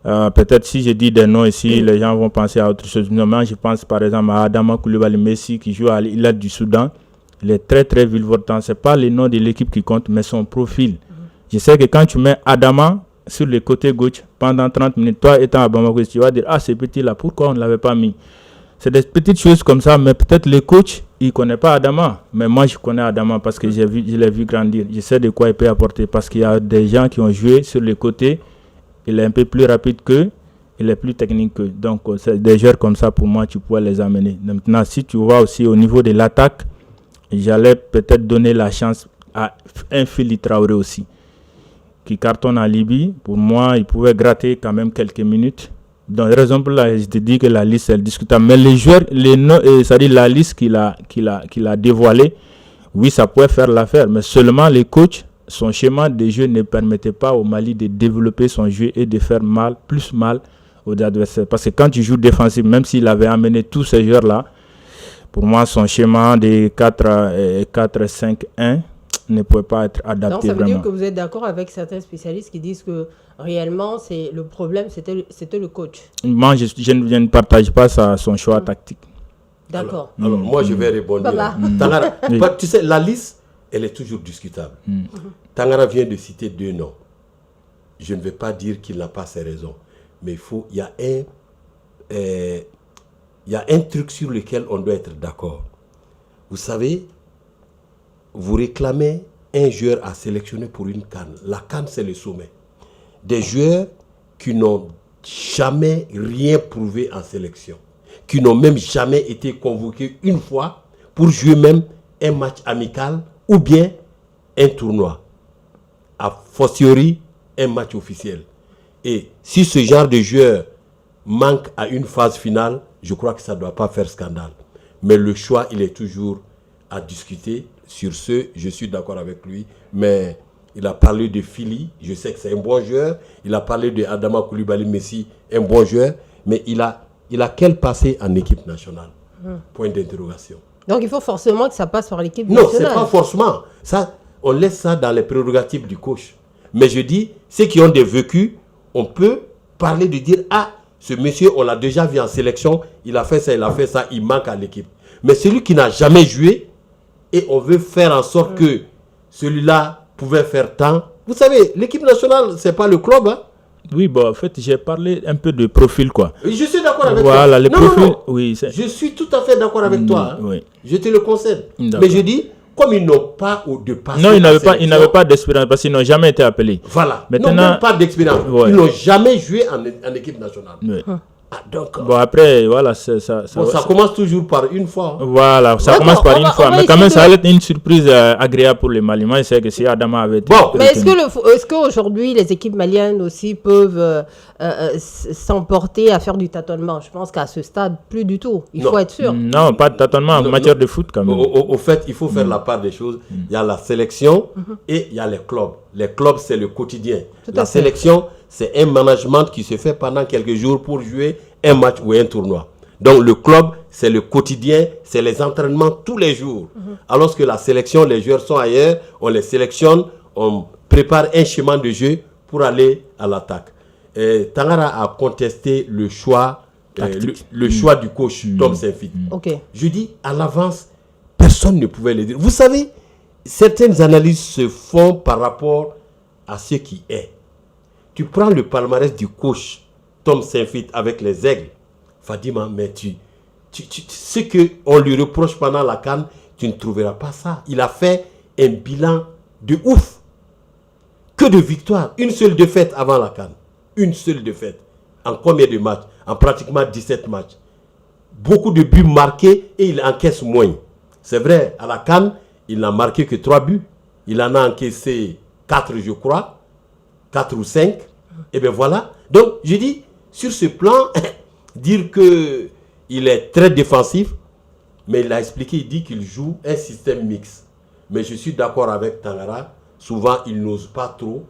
Peut-être si je dis des noms ici, les gens vont penser à autre chose. Moi, je pense par exemple à Adama Koulibaly Messi qui joue à l'Ilad du Soudan. Il est très très virevoltant. Ce n'est pas le nom de l'équipe qui compte, mais son profil. Je sais que quand tu mets Adama sur le côté gauche pendant 30 minutes, toi étant à Bamako, tu vas dire, ah, ce petit-là, pourquoi on ne l'avait pas mis? C'est des petites choses comme ça, mais peut-être le coach, il ne connaît pas Adama. Mais moi, je connais Adama parce que je l'ai vu grandir. Je sais de quoi il peut apporter parce qu'il y a des gens qui ont joué sur le côté. Il est un peu plus rapide qu'eux, il est plus technique qu'eux. Donc, c'est des joueurs comme ça, pour moi, tu pourrais les amener. Maintenant, si tu vois aussi au niveau de l'attaque, j'allais peut-être donner la chance à un Fili Traoré aussi, qui cartonne en Libye. Pour moi, il pouvait gratter quand même quelques minutes Donc, raison pour laquelle je te dis que la liste est discutable. Mais les joueurs, c'est-à-dire la liste qu'il a dévoilée, oui, ça pourrait faire l'affaire. Mais seulement les coachs, son schéma de jeu ne permettait pas au Mali de développer son jeu et de faire plus mal aux adversaires. Parce que quand tu joues défensif, même s'il avait amené tous ces joueurs-là, pour moi, son schéma de 4-5-1 ne pouvait pas être adapté. Donc, ça veut vraiment. dire que vous êtes d'accord avec certains spécialistes qui disent que réellement, le problème, c'était le coach. Moi, je ne partage pas son choix tactique. D'accord. Alors moi, je vais répondre. Tangara, tu sais, la liste, elle est toujours discutable. Tangara vient de citer 2 noms. Je ne vais pas dire qu'il n'a pas ses raisons. Mais il y a un truc sur lequel on doit être d'accord. Vous savez, vous réclamez un joueur à sélectionner pour une CAN. La CAN, c'est le sommet. Des joueurs qui n'ont jamais rien prouvé en sélection, qui n'ont même jamais été convoqués une fois pour jouer même un match amical ou bien un tournoi. A fortiori, un match officiel. Et si ce genre de joueur manque à une phase finale, je crois que ça ne doit pas faire scandale. Mais le choix, il est toujours à discuter. Sur ce, je suis d'accord avec lui. Mais il a parlé de Fili, je sais que c'est un bon joueur. Il a parlé de Adama Koulibaly Messi, un bon joueur. Mais il a quel passé en équipe nationale? Point d'interrogation. Donc il faut forcément que ça passe par l'équipe nationale. Non, ce n'est pas forcément. Ça, on laisse ça dans les prérogatives du coach. Mais je dis, ceux qui ont des vécus, on peut parler de dire, ce monsieur, on l'a déjà vu en sélection, il a fait ça, il manque à l'équipe. Mais celui qui n'a jamais joué, et on veut faire en sorte que celui-là pouvait faire tant. Vous savez, l'équipe nationale, ce n'est pas le club. Hein? Oui, bon, en fait, j'ai parlé un peu de profil, quoi. Je suis d'accord avec toi. Voilà, les profils. Non. Oui, je suis tout à fait d'accord avec toi. Hein? Oui. Je te le concède. Mais je dis, comme ils n'ont pas de passé. Non, ils n'avaient pas d'expérience parce qu'ils n'ont jamais été appelés. Voilà. Maintenant, ils n'ont même pas d'expérience. Ouais. Ils n'ont jamais joué en équipe nationale. Oui. Donc, bon, après, voilà, ça commence toujours par une fois. Hein. Voilà, ça commence par une fois. Mais quand même, ça va être une surprise agréable pour les Maliens. Je sais que si Adama avait été... Mais est-ce qu'aujourd'hui, les équipes maliennes aussi peuvent s'emporter à faire du tâtonnement? Je pense qu'à ce stade, plus du tout. Il faut être sûr. Non, pas de tâtonnement en matière de foot quand même. Au fait, il faut faire la part des choses. Il y a la sélection et il y a les clubs. Les clubs, c'est le quotidien. La sélection, c'est un management qui se fait pendant quelques jours pour jouer un match ou un tournoi. Donc le club, c'est le quotidien, c'est les entraînements tous les jours. Alors que la sélection, les joueurs sont ailleurs, on les sélectionne, on prépare un schéma de jeu pour aller à l'attaque. Tangara a contesté le choix, le choix du coach Tom Saint-Fit. Je dis, à l'avance, personne ne pouvait le dire. Vous savez, certaines analyses se font par rapport à ce qui est. Tu prends le palmarès du coach Tom Saint-Fit avec les Aigles. Fadima, mais ce qu'on lui reproche pendant la CAN, tu ne trouveras pas ça. Il a fait un bilan de ouf. Que de victoires. Une seule défaite avant la CAN. Une seule défaite. En combien de matchs? En pratiquement 17 matchs. Beaucoup de buts marqués et il encaisse moins. C'est vrai, à la CAN, il n'a marqué que 3 buts. Il en a encaissé 4, je crois. 4 ou 5. Et bien voilà. Donc, je dis, sur ce plan, dire qu'il est très défensif, mais il a expliqué, il dit qu'il joue un système mixte. Mais je suis d'accord avec Tangara. Souvent, il n'ose pas trop.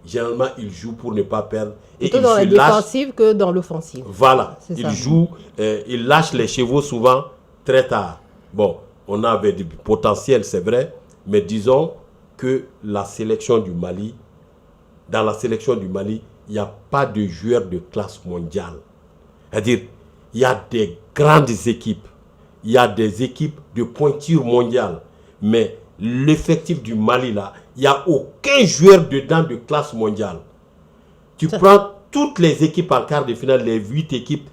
Généralement, il joue pour ne pas perdre. Et plutôt dans la défensive que dans l'offensive. Voilà. Il joue, il lâche les chevaux souvent très tard. Bon, on avait du potentiel, c'est vrai. Mais disons que la sélection du Mali, dans la sélection du Mali, il n'y a pas de joueurs de classe mondiale. C'est-à-dire, il y a des grandes équipes. Il y a des équipes de pointure mondiale. Mais l'effectif du Mali, là, il n'y a aucun joueur dedans de classe mondiale. Tu prends toutes les équipes en quart de finale, les 8 équipes,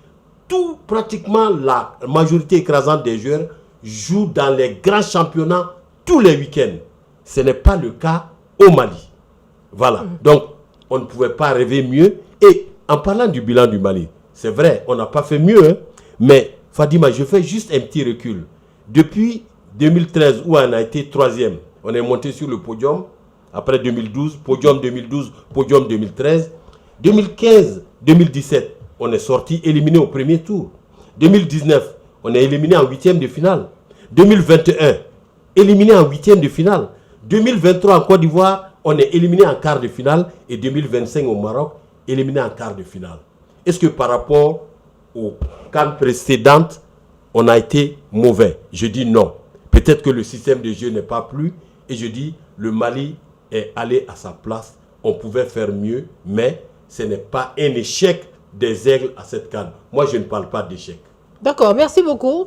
pratiquement la majorité écrasante des joueurs jouent dans les grands championnats tous les week-ends. Ce n'est pas le cas au Mali. Voilà. Donc, on ne pouvait pas rêver mieux. Et en parlant du bilan du Mali, c'est vrai, on n'a pas fait mieux. Hein, mais Fadima, je fais juste un petit recul. Depuis 2013, où on a été 3e, on est monté sur le podium. Après 2012, podium 2012, podium 2013. 2015, 2017, on est sorti éliminé au premier tour. 2019, on est éliminé en 8e de finale. 2021, éliminé en 8e de finale. 2023 en Côte d'Ivoire, on est éliminé en quart de finale. Et 2025 au Maroc, éliminé en quart de finale. Est-ce que par rapport aux CAN précédentes, on a été mauvais? Je dis non. Peut-être que le système de jeu n'est pas plu. Et je dis, le Mali est allé à sa place. On pouvait faire mieux, mais ce n'est pas un échec des Aigles à cette CAN. Moi, je ne parle pas d'échec. D'accord, merci beaucoup.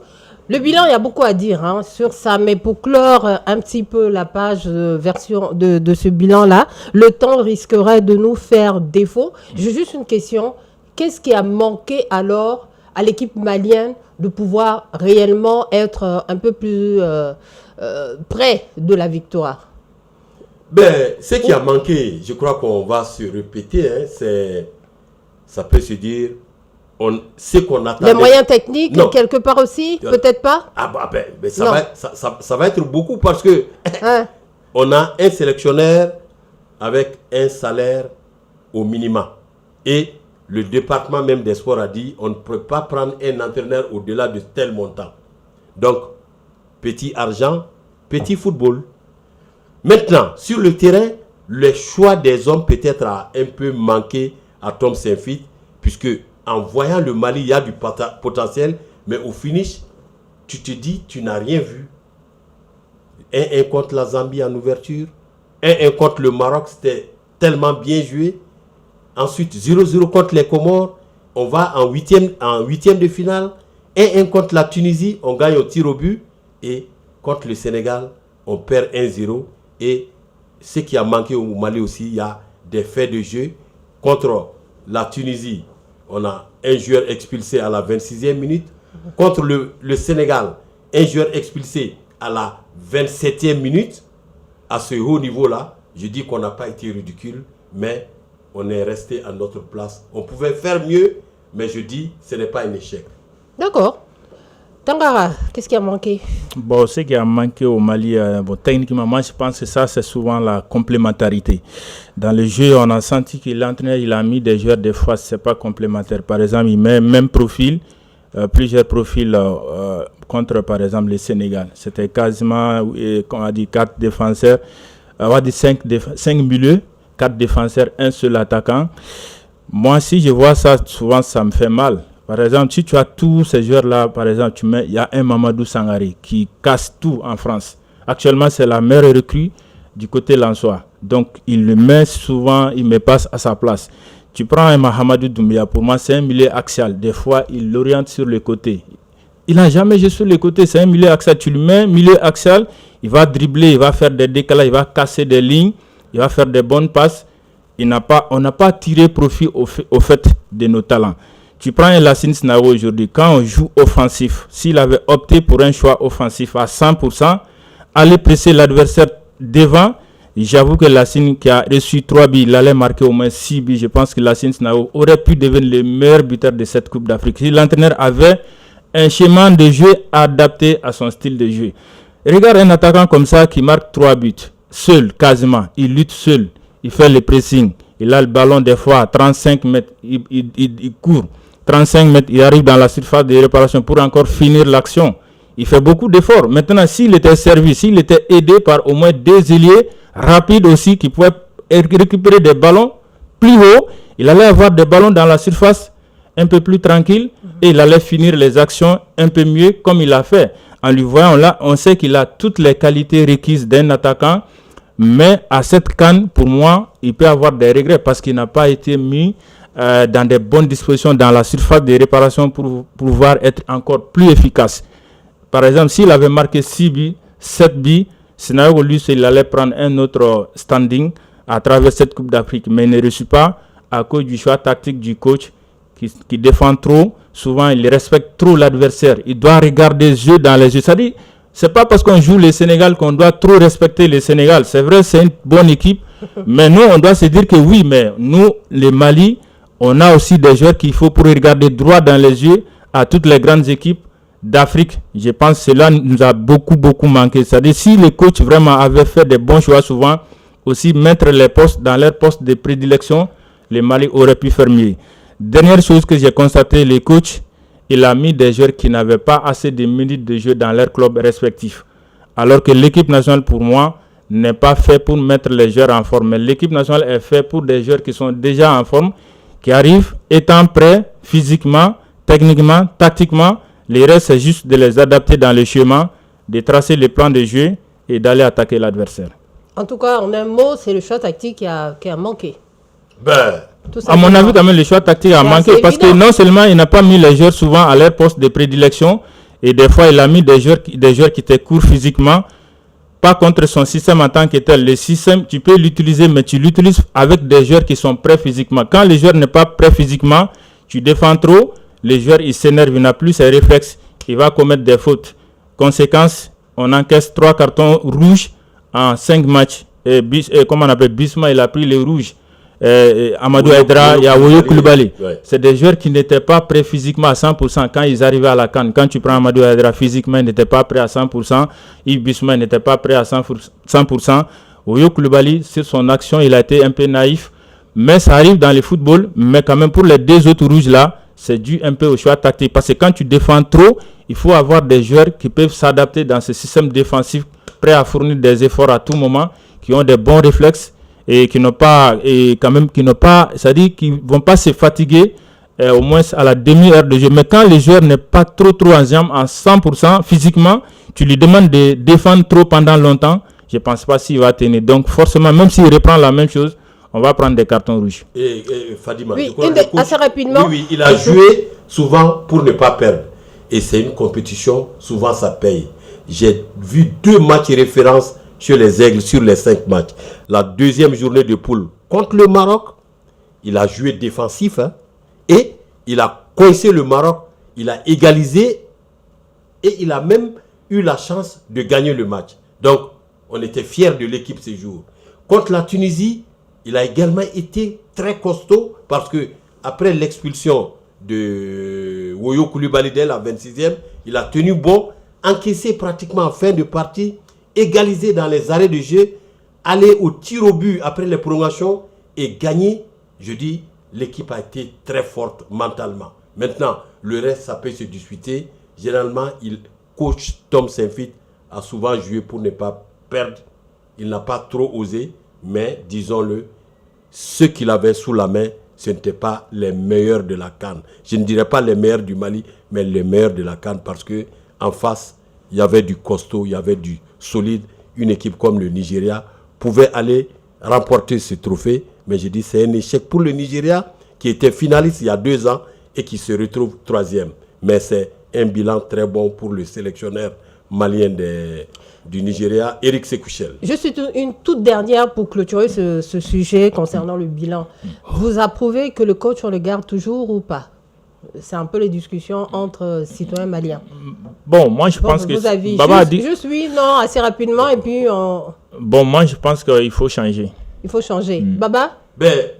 Le bilan, il y a beaucoup à dire sur ça, mais pour clore un petit peu la page version de ce bilan-là, le temps risquerait de nous faire défaut. J'ai juste une question. Qu'est-ce qui a manqué alors à l'équipe malienne de pouvoir réellement être un peu plus près de la victoire? Ce qui a manqué, je crois qu'on va se répéter, ça peut se dire, ce qu'on attendait. Les moyens techniques, non. Quelque part aussi, peut-être pas. Ça va être beaucoup parce que on a un sélectionneur avec un salaire au minimum. Et le département même des sports a dit, on ne peut pas prendre un entraîneur au-delà de tel montant. Donc, petit argent, petit football. Maintenant, sur le terrain, le choix des hommes peut-être a un peu manqué à Tom Saint-Fit, puisque en voyant le Mali, il y a du potentiel, mais au finish, tu te dis, tu n'as rien vu. 1-1 contre la Zambie en ouverture, 1-1 contre le Maroc, c'était tellement bien joué. Ensuite, 0-0 contre les Comores, on va en huitième de finale, 1-1 contre la Tunisie, on gagne au tir au but, et contre le Sénégal, on perd 1-0. Et ce qui a manqué au Mali aussi, il y a des faits de jeu. Contre la Tunisie, on a un joueur expulsé à la 26e minute. Contre le Sénégal, un joueur expulsé à la 27e minute. À ce haut niveau-là, je dis qu'on n'a pas été ridicule, mais on est resté à notre place. On pouvait faire mieux, mais je dis ce n'est pas un échec. D'accord. Tangara, qu'est-ce qui a manqué? Bon, ce qui a manqué au Mali, techniquement, moi je pense que ça c'est souvent la complémentarité. Dans le jeu, on a senti que l'entraîneur il a mis des joueurs, des fois c'est pas complémentaire. Par exemple, il met même profil, plusieurs profils contre par exemple le Sénégal. C'était quasiment, on a dit 4 défenseurs, on a dit 5 milieux, 4 défenseurs, un seul attaquant. Moi si je vois ça, souvent ça me fait mal. Par exemple, si tu as tous ces joueurs-là, par exemple, il y a un Mamadou Sangaré qui casse tout en France. Actuellement, c'est la meilleure recrue du côté lensois. Donc, il le met souvent, il me passe à sa place. Tu prends un Mahamadou Doumbia, pour moi, c'est un milieu axial. Des fois, il l'oriente sur le côté. Il n'a jamais joué sur le côté, c'est un milieu axial. Tu le mets milieu axial, il va dribbler, il va faire des décalages, il va casser des lignes, il va faire des bonnes passes. On n'a pas tiré profit au fait de nos talents. Tu prends un Lassine Snao aujourd'hui, quand on joue offensif, s'il avait opté pour un choix offensif à 100%, aller presser l'adversaire devant, j'avoue que Lassine qui a reçu 3 billes, il allait marquer au moins 6 billes. Je pense que Lassine Snao aurait pu devenir le meilleur buteur de cette Coupe d'Afrique. Si l'entraîneur avait un schéma de jeu adapté à son style de jeu. Regarde un attaquant comme ça qui marque 3 buts, seul quasiment, il lutte seul, il fait le pressing, il a le ballon des fois à 35 mètres, il court. 35 mètres, il arrive dans la surface de réparation pour encore finir l'action. Il fait beaucoup d'efforts. Maintenant, s'il était servi, s'il était aidé par au moins 2 ailiers rapides aussi qui pouvaient récupérer des ballons plus haut, il allait avoir des ballons dans la surface un peu plus tranquille et il allait finir les actions un peu mieux comme il a fait. En lui voyant là, on sait qu'il a toutes les qualités requises d'un attaquant, mais à cette CAN, pour moi, il peut avoir des regrets parce qu'il n'a pas été mis dans des bonnes dispositions dans la surface de réparation pour pouvoir être encore plus efficace. Par exemple, s'il avait marqué 6 billes, 7 billes, scénario lui, il allait prendre un autre standing à travers cette Coupe d'Afrique, mais il ne reçut pas à cause du choix tactique du coach qui défend trop. Souvent, il respecte trop l'adversaire. Il doit regarder les yeux dans les yeux. C'est-à-dire, c'est pas parce qu'on joue le Sénégal qu'on doit trop respecter le Sénégal. C'est vrai, c'est une bonne équipe, mais nous, on doit se dire que oui, mais nous, les Mali, on a aussi des joueurs qu'il faut pour regarder droit dans les yeux à toutes les grandes équipes d'Afrique. Je pense que cela nous a beaucoup manqué. C'est-à-dire si les coachs vraiment avaient fait des bons choix souvent, aussi mettre les postes dans leurs postes de prédilection, les Mali auraient pu faire mieux. Dernière chose que j'ai constaté, les coachs, il a mis des joueurs qui n'avaient pas assez de minutes de jeu dans leurs clubs respectifs. Alors que l'équipe nationale, pour moi, n'est pas faite pour mettre les joueurs en forme. Mais l'équipe nationale est faite pour des joueurs qui sont déjà en forme, qui arrivent étant prêts physiquement, techniquement, tactiquement. Le reste, c'est juste de les adapter dans le chemin, de tracer le plan de jeu et d'aller attaquer l'adversaire. En tout cas, en un mot, c'est le choix tactique qui a manqué. À mon avis, quand même, le choix tactique a manqué parce que non seulement il n'a pas mis les joueurs souvent à leur poste de prédilection, et des fois il a mis des joueurs qui étaient courts physiquement, pas contre son système en tant que tel. Le système, tu peux l'utiliser, mais tu l'utilises avec des joueurs qui sont prêts physiquement. Quand le joueur n'est pas prêt physiquement, tu défends trop, le joueur il s'énerve, il n'a plus ses réflexes, il va commettre des fautes. Conséquence, on encaisse 3 cartons rouges en 5 matchs. Comment on appelle Bisma, il a pris les rouges. Amadou Aïdra, il y a Woyo Koulibaly. Ouais. C'est des joueurs qui n'étaient pas prêts physiquement à 100% quand ils arrivaient à la CAN. Quand tu prends Amadou Aïdra, physiquement, il n'était pas prêt à 100%. Yves Bisma n'était pas prêt à 100%. Woyo Koulibaly, sur son action, il a été un peu naïf. Mais ça arrive dans le football. Mais quand même, pour les 2 autres rouges là, c'est dû un peu au choix tactique. Parce que quand tu défends trop, il faut avoir des joueurs qui peuvent s'adapter dans ce système défensif, prêts à fournir des efforts à tout moment, qui ont des bons réflexes et qui n'ont pas, c'est-à-dire qu'ils vont pas se fatiguer au moins à la demi-heure de jeu. Mais quand le joueur n'est pas trop en jambes, en 100% physiquement, tu lui demandes de défendre trop pendant longtemps, je pense pas s'il va tenir. Donc forcément, même s'il reprend la même chose, on va prendre des cartons rouges. Et Fadima, oui, assez rapidement. Oui, il a joué souvent pour ne pas perdre. Et c'est une compétition, souvent ça paye. J'ai vu 2 matchs références sur les Aigles, sur les 5 matchs. La deuxième journée de poule contre le Maroc, il a joué défensif, et il a coincé le Maroc, il a égalisé et il a même eu la chance de gagner le match. Donc, on était fiers de l'équipe ce jour. Contre la Tunisie, il a également été très costaud parce que après l'expulsion de Woyo Koulibaly dès la 26e, il a tenu bon, encaissé pratiquement en fin de partie, égalisé dans les arrêts de jeu, aller au tir au but après les prolongations et gagner. Je dis, l'équipe a été très forte mentalement. Maintenant, le reste, ça peut se discuter. Généralement, coach Tom Saint-Fit a souvent joué pour ne pas perdre. Il n'a pas trop osé, mais disons-le, ceux qu'il avait sous la main, ce n'étaient pas les meilleurs de la CAN. Je ne dirais pas les meilleurs du Mali, mais les meilleurs de la CAN parce que en face, il y avait du costaud, il y avait du solide. Une équipe comme le Nigeria pouvait aller remporter ce trophée. Mais je dis c'est un échec pour le Nigeria qui était finaliste il y a 2 ans et qui se retrouve 3e. Mais c'est un bilan très bon pour le sélectionneur malien du Nigeria, Eric Sekouchel. Juste une toute dernière pour clôturer ce sujet concernant le bilan. Vous approuvez que le coach, on le garde toujours ou pas? C'est un peu les discussions entre citoyens maliens. Bon, moi je pense que... Baba juste oui, non, assez rapidement et puis... Bon, moi je pense qu'il faut changer. Il faut changer. Baba?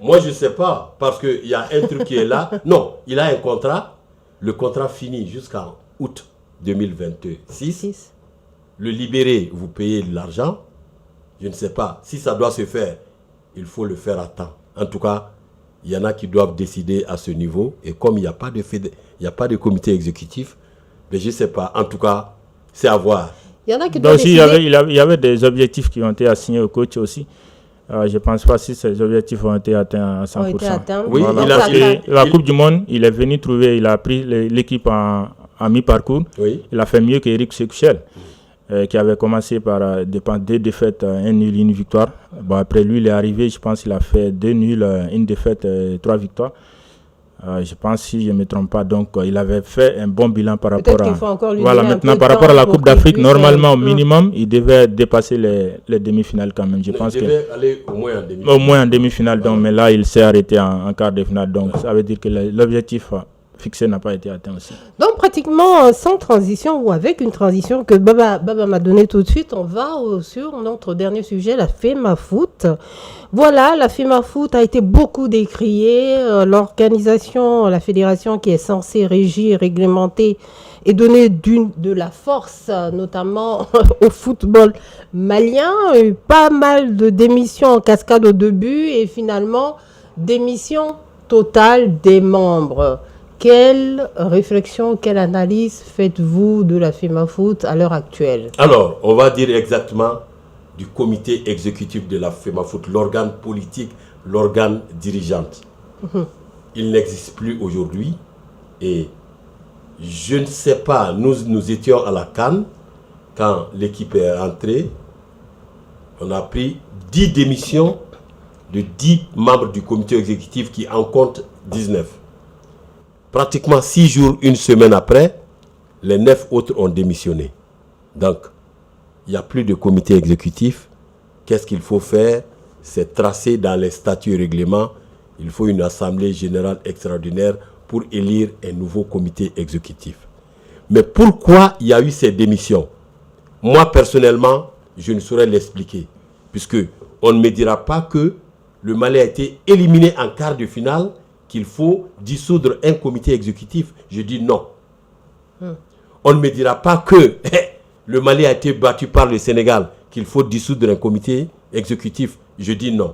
Moi je ne sais pas, parce qu'il y a un truc qui est là. Non, il a un contrat. Le contrat finit jusqu'en août 2026. Le libérer, vous payez de l'argent. Je ne sais pas. Si ça doit se faire, il faut le faire à temps. En tout cas, il y en a qui doivent décider à ce niveau. Et comme il n'y a pas de comité exécutif, mais je ne sais pas. En tout cas, c'est à voir. Il y en a qui doivent décider. Il y avait des objectifs qui ont été assignés au coach aussi. Je ne pense pas si ces objectifs ont été atteints à 100%. Oui, voilà. La Coupe du Monde, il est venu trouver, il a pris l'équipe en mi-parcours. Oui. Il a fait mieux qu'Eric Sekouchel, qui avait commencé par 2 défaites, 1 nul, 1 victoire. Bon, après lui, il est arrivé, je pense qu'il a fait 2 nuls, 1 défaite, 3 victoires. Je pense, si je ne me trompe pas, donc il avait fait un bon bilan par rapport à... Voilà, maintenant par rapport à la Coupe d'Afrique, normalement au minimum, il devait dépasser les demi-finales quand même. Je pense qu'il devait aller au moins en demi-finale. Au moins en demi-finale, donc, mais là il s'est arrêté en quart de finale, donc ça veut dire que l'objectif fixé n'a pas été atteint aussi. Donc pratiquement sans transition ou avec une transition que Baba m'a donné tout de suite, on va sur notre dernier sujet, la FEMAFOOT. Voilà, la FEMAFOOT a été beaucoup décriée. L'organisation, la fédération qui est censée régir, réglementer et donner de la force, notamment au football malien. Pas mal de démissions en cascade au début et finalement démissions total des membres. Quelle réflexion, quelle analyse faites-vous de la FEMAFOOT à l'heure actuelle? Alors, on va dire exactement du comité exécutif de la FEMAFOOT, l'organe politique, l'organe dirigeante. Il n'existe plus aujourd'hui et je ne sais pas, nous étions à la CAN quand l'équipe est entrée, on a pris 10 démissions de 10 membres du comité exécutif qui en compte 19. Pratiquement 6 jours, une semaine après, les 9 autres ont démissionné. Donc, il n'y a plus de comité exécutif. Qu'est-ce qu'il faut faire? C'est tracé dans les statuts et règlements. Il faut une assemblée générale extraordinaire pour élire un nouveau comité exécutif. Mais pourquoi il y a eu ces démissions? Moi, personnellement, je ne saurais l'expliquer. Puisque on ne me dira pas que le Mali a été éliminé en quart de finale, qu'il faut dissoudre un comité exécutif. Je dis non. On ne me dira pas que le Mali a été battu par le Sénégal, qu'il faut dissoudre un comité exécutif. Je dis non.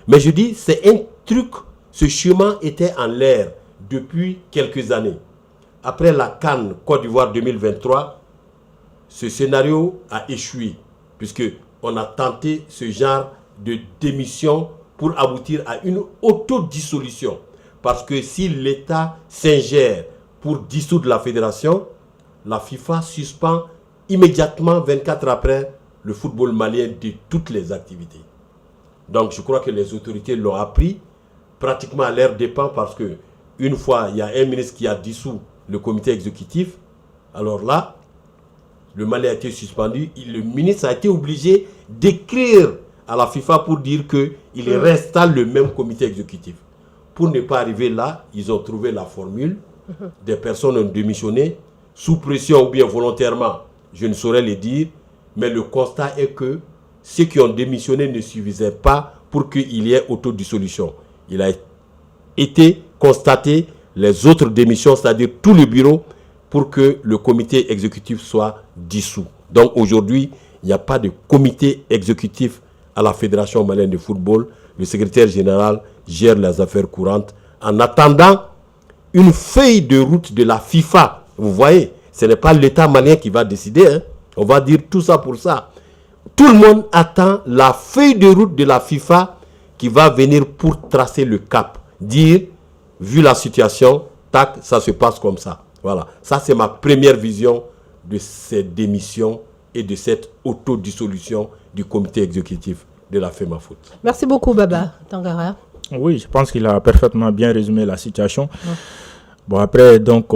Mais je dis, c'est un truc, ce chemin était en l'air depuis quelques années. Après la CAN Côte d'Ivoire 2023, ce scénario a échoué, puisqu'on a tenté ce genre de démission pour aboutir à une autodissolution. Parce que si l'État s'ingère pour dissoudre la fédération, la FIFA suspend immédiatement, 24 heures après, le football malien de toutes les activités. Donc je crois que les autorités l'ont appris pratiquement à leur dépens, parce que une fois, il y a un ministre qui a dissous le comité exécutif, alors là, le Mali a été suspendu, le ministre a été obligé d'écrire à la FIFA pour dire qu'il réinstalle le même comité exécutif. Pour ne pas arriver là, ils ont trouvé la formule, des personnes ont démissionné, sous pression ou bien volontairement, je ne saurais le dire, mais le constat est que ceux qui ont démissionné ne suffisaient pas pour qu'il y ait autodissolution. Il a été constaté les autres démissions, c'est-à-dire tout le bureau, pour que le comité exécutif soit dissous. Donc aujourd'hui, il n'y a pas de comité exécutif à la Fédération malienne de football. Le secrétaire général gère les affaires courantes en attendant une feuille de route de la FIFA. Vous voyez, ce n'est pas l'État malien qui va décider. Hein. On va dire tout ça pour ça. Tout le monde attend la feuille de route de la FIFA qui va venir pour tracer le cap. Dire, vu la situation, tac, ça se passe comme ça. Voilà. Ça, c'est ma première vision de cette démission et de cette autodissolution du comité exécutif de la FEMAFOOT. Merci beaucoup, Baba Tangara. Oui, je pense qu'il a parfaitement bien résumé la situation. Bon, après, donc,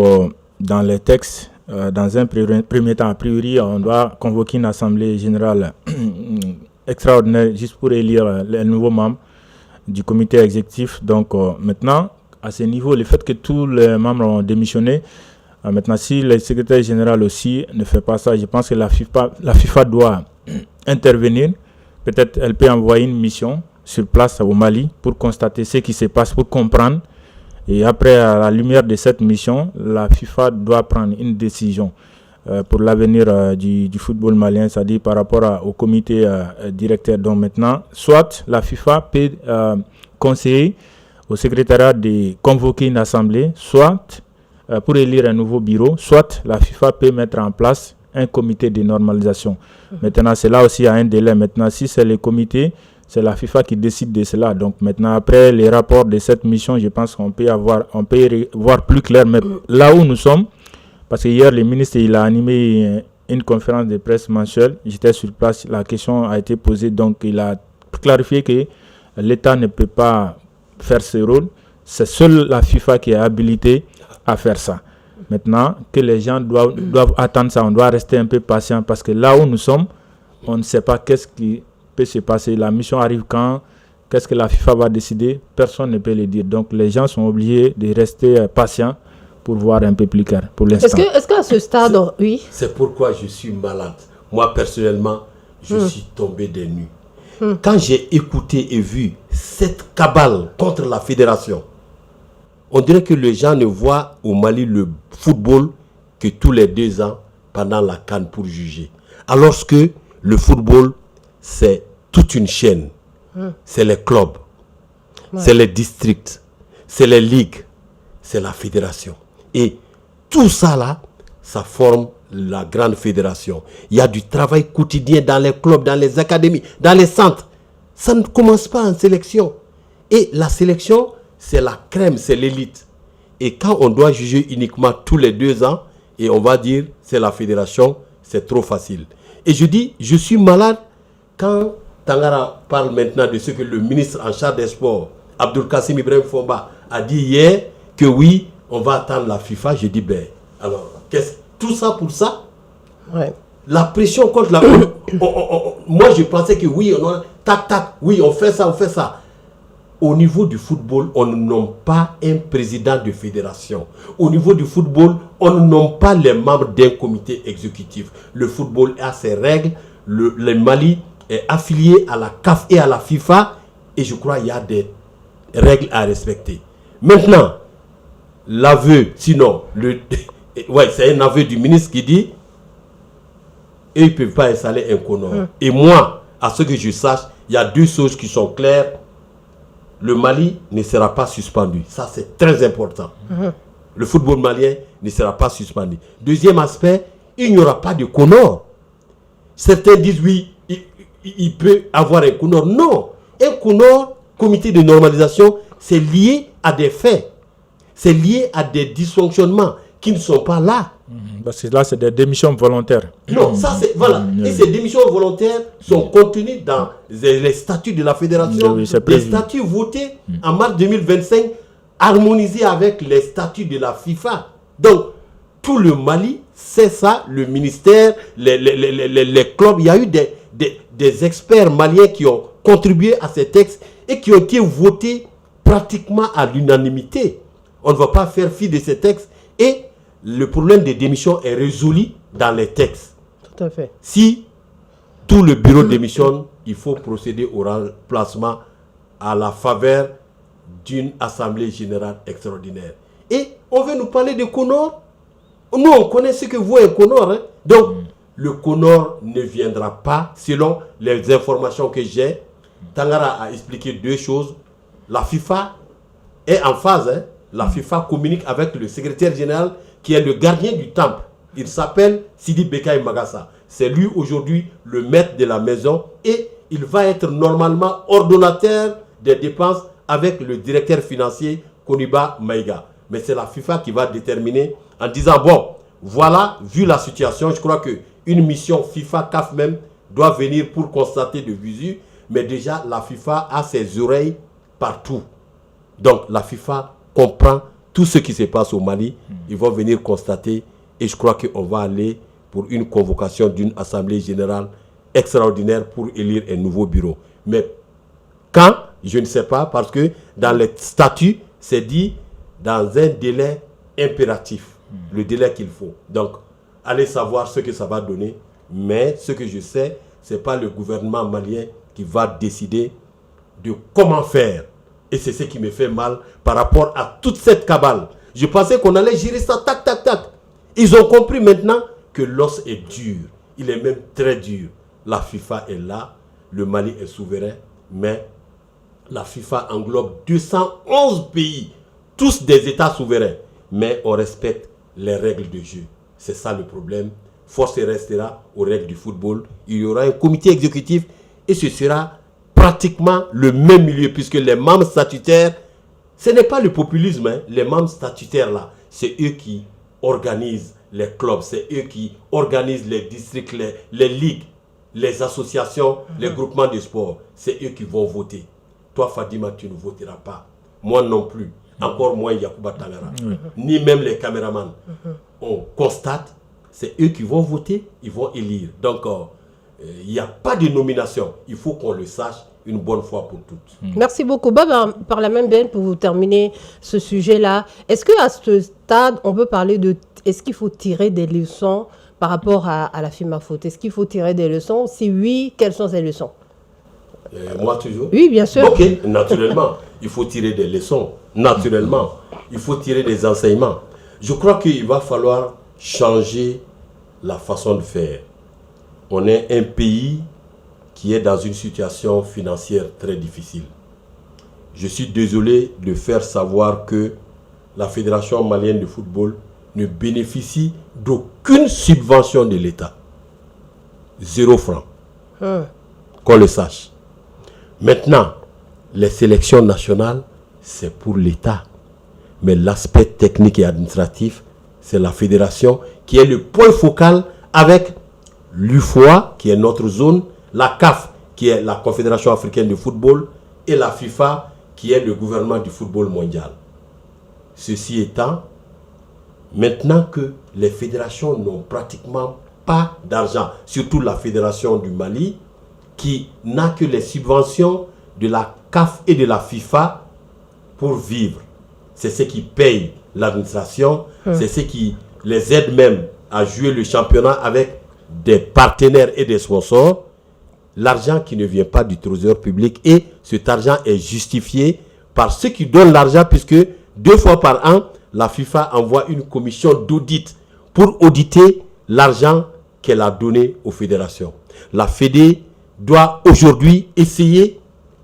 dans les textes, dans un premier temps, a priori, on doit convoquer une assemblée générale extraordinaire juste pour élire les nouveaux membres du comité exécutif. Donc, maintenant, à ce niveau, le fait que tous les membres ont démissionné, maintenant, si le secrétaire général aussi ne fait pas ça, je pense que la FIFA doit intervenir. Peut-être elle peut envoyer une mission sur place au Mali pour constater ce qui se passe, pour comprendre. Et après, à la lumière de cette mission, la FIFA doit prendre une décision pour l'avenir du football malien, c'est-à-dire par rapport au comité directeur. Donc maintenant, soit la FIFA peut conseiller au secrétariat de convoquer une assemblée, soit pour élire un nouveau bureau, soit la FIFA peut mettre en place un comité de normalisation. Maintenant, c'est là aussi à un délai. Maintenant, si c'est le comité, c'est la FIFA qui décide de cela. Donc maintenant, après les rapports de cette mission, je pense qu'on peut voir plus clair. Mais là où nous sommes, parce que hier, le ministre il a animé une conférence de presse mensuelle. J'étais sur place, la question a été posée. Donc il a clarifié que l'État ne peut pas faire ce rôle. C'est seule la FIFA qui est habilitée à faire ça. Maintenant, que les gens doivent attendre ça, on doit rester un peu patient parce que là où nous sommes, on ne sait pas qu'est-ce qui peut se passer. La mission arrive quand, qu'est-ce que la FIFA va décider, personne ne peut le dire. Donc les gens sont obligés de rester patients pour voir un peu plus clair pour l'instant. Est-ce qu'à ce stade, oui. C'est pourquoi je suis malade. Moi, personnellement, je suis tombé des nues. Quand j'ai écouté et vu cette cabale contre la fédération, on dirait que les gens ne voient au Mali le football que tous les 2 ans pendant la CAN pour juger. Alors que le football, c'est toute une chaîne. C'est les clubs, c'est les districts, c'est les ligues, c'est la fédération. Et tout ça là, ça forme la grande fédération. Il y a du travail quotidien dans les clubs, dans les académies, dans les centres. Ça ne commence pas en sélection. Et la sélection, c'est la crème, c'est l'élite. Et quand on doit juger uniquement tous les 2 ans, et on va dire c'est la fédération, c'est trop facile. Et je dis, je suis malade quand Tangara parle maintenant de ce que le ministre en charge des sports, Abdul Kassim Ibrahim Fomba, a dit hier que oui, on va attendre la FIFA. Je dis, ben, alors, tout ça pour ça? Ouais. La pression contre la... moi, je pensais que oui, oui, on fait ça, on fait ça. Au niveau du football, on ne nomme pas un président de fédération. Au niveau du football, on ne nomme pas les membres d'un comité exécutif. Le football a ses règles. Le Mali est affilié à la CAF et à la FIFA. Et je crois qu'il y a des règles à respecter. Maintenant, l'aveu, sinon, ouais, c'est un aveu du ministre qui dit et ils ne peuvent pas installer un Conor. Et moi, à ce que je sache, il y a 2 choses qui sont claires. Le Mali ne sera pas suspendu. Ça, c'est très important. Le football malien ne sera pas suspendu. Deuxième aspect, il n'y aura pas de Conor. Certains disent oui, il peut avoir un Conor. Non. Un Conor, comité de normalisation, c'est lié à des faits. C'est lié à des dysfonctionnements qui ne sont pas là. Parce que là, c'est des démissions volontaires. Non, ça c'est... Voilà. Et ces démissions volontaires sont contenues dans les statuts de la fédération. Oui, les statuts votés en mars 2025, harmonisés avec les statuts de la FIFA. Donc, tout le Mali, c'est ça, le ministère, les clubs. Il y a eu des experts maliens qui ont contribué à ces textes et qui ont été votés pratiquement à l'unanimité. On ne va pas faire fi de ces textes. Et le problème des démissions est résolu dans les textes. Tout à fait. Si tout le bureau démissionne, il faut procéder au remplacement à la faveur d'une assemblée générale extraordinaire. Et on veut nous parler de Conor. Nous, on connaît ce que vaut un Conor. Hein? Donc, le Conor ne viendra pas, selon les informations que j'ai. Tangara a expliqué 2 choses. La FIFA est en phase. Hein? La FIFA communique avec le secrétaire général qui est le gardien du temple. Il s'appelle Sidi Bekay Magassa. C'est lui aujourd'hui le maître de la maison et il va être normalement ordonnateur des dépenses avec le directeur financier Koniba Maïga. Mais c'est la FIFA qui va déterminer en disant bon, voilà, vu la situation, je crois qu'une mission FIFA CAF même doit venir pour constater de visu, mais déjà la FIFA a ses oreilles partout. Donc la FIFA comprend tout ce qui se passe au Mali, ils vont venir constater et je crois qu'on va aller pour une convocation d'une assemblée générale extraordinaire pour élire un nouveau bureau. Mais quand, je ne sais pas, parce que dans les statuts, c'est dit dans un délai impératif, le délai qu'il faut. Donc, allez savoir ce que ça va donner, mais ce que je sais, ce n'est pas le gouvernement malien qui va décider de comment faire. Et c'est ce qui me fait mal par rapport à toute cette cabale. Je pensais qu'on allait gérer ça, tac, tac, tac. Ils ont compris maintenant que l'os est dur. Il est même très dur. La FIFA est là, le Mali est souverain, mais la FIFA englobe 211 pays, tous des États souverains. Mais on respecte les règles de jeu. C'est ça le problème. Force restera aux règles du football. Il y aura un comité exécutif et ce sera pratiquement le même milieu puisque les membres statutaires, ce n'est pas le populisme, hein. Les membres statutaires là, c'est eux qui organisent les clubs, c'est eux qui organisent les districts, les ligues, les associations, les groupements de sport. C'est eux qui vont voter. Toi Fadima, tu ne voteras pas. Moi non plus. Encore moins Yacouba Tangara. Ni même les caméramans. On constate, c'est eux qui vont voter, ils vont élire. Donc, il n'y a pas de nomination. Il faut qu'on le sache une bonne fois pour toutes. Merci beaucoup. Baba, par la même veine, pour vous terminer ce sujet-là, est-ce qu'à ce stade, on peut parler de... Est-ce qu'il faut tirer des leçons par rapport à la FIFA faute? Est-ce qu'il faut tirer des leçons? Si oui, quelles sont ces leçons? Moi toujours? Oui, bien sûr. Ok, naturellement. Il faut tirer des leçons. Naturellement. Il faut tirer des enseignements. Je crois qu'il va falloir changer la façon de faire. On est un pays qui est dans une situation financière très difficile. je suis désolé de faire savoir que la Fédération malienne de football ne bénéficie d'aucune subvention de l'État. 0 franc. Qu'on le sache. Maintenant, les sélections nationales, c'est pour l'État. Mais l'aspect technique et administratif, c'est la fédération qui est le point focal avec l'UFOA, qui est notre zone, la CAF, qui est la Confédération africaine de football, et la FIFA, qui est le gouvernement du football mondial. Ceci étant, maintenant que les fédérations n'ont pratiquement pas d'argent, surtout la fédération du Mali, qui n'a que les subventions de la CAF et de la FIFA pour vivre. C'est ce qui paye l'administration, c'est ce qui les aide même à jouer le championnat avec des partenaires et des sponsors. L'argent qui ne vient pas du trésor public, et cet argent est justifié par ceux qui donnent l'argent, puisque 2 fois par an, la FIFA envoie une commission d'audit pour auditer l'argent qu'elle a donné aux fédérations. La Fédé doit aujourd'hui essayer,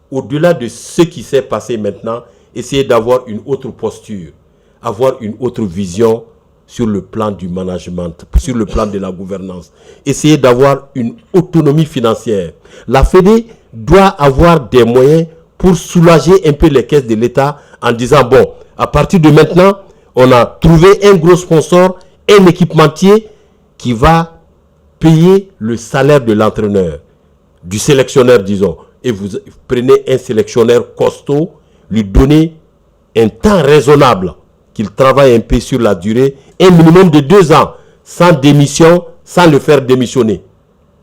au-delà de ce qui s'est passé maintenant, essayer d'avoir une autre posture, avoir une autre vision sur le plan du management, sur le plan de la gouvernance, essayer d'avoir une autonomie financière. La Fédé doit avoir des moyens pour soulager un peu les caisses de l'État en disant, bon, à partir de maintenant, on a trouvé un gros sponsor, un équipementier qui va payer le salaire de l'entraîneur, du sélectionneur, disons. Et vous prenez un sélectionneur costaud, lui donnez un temps raisonnable, qu'il travaille un peu sur la durée, un minimum de 2 ans, sans démission, sans le faire démissionner.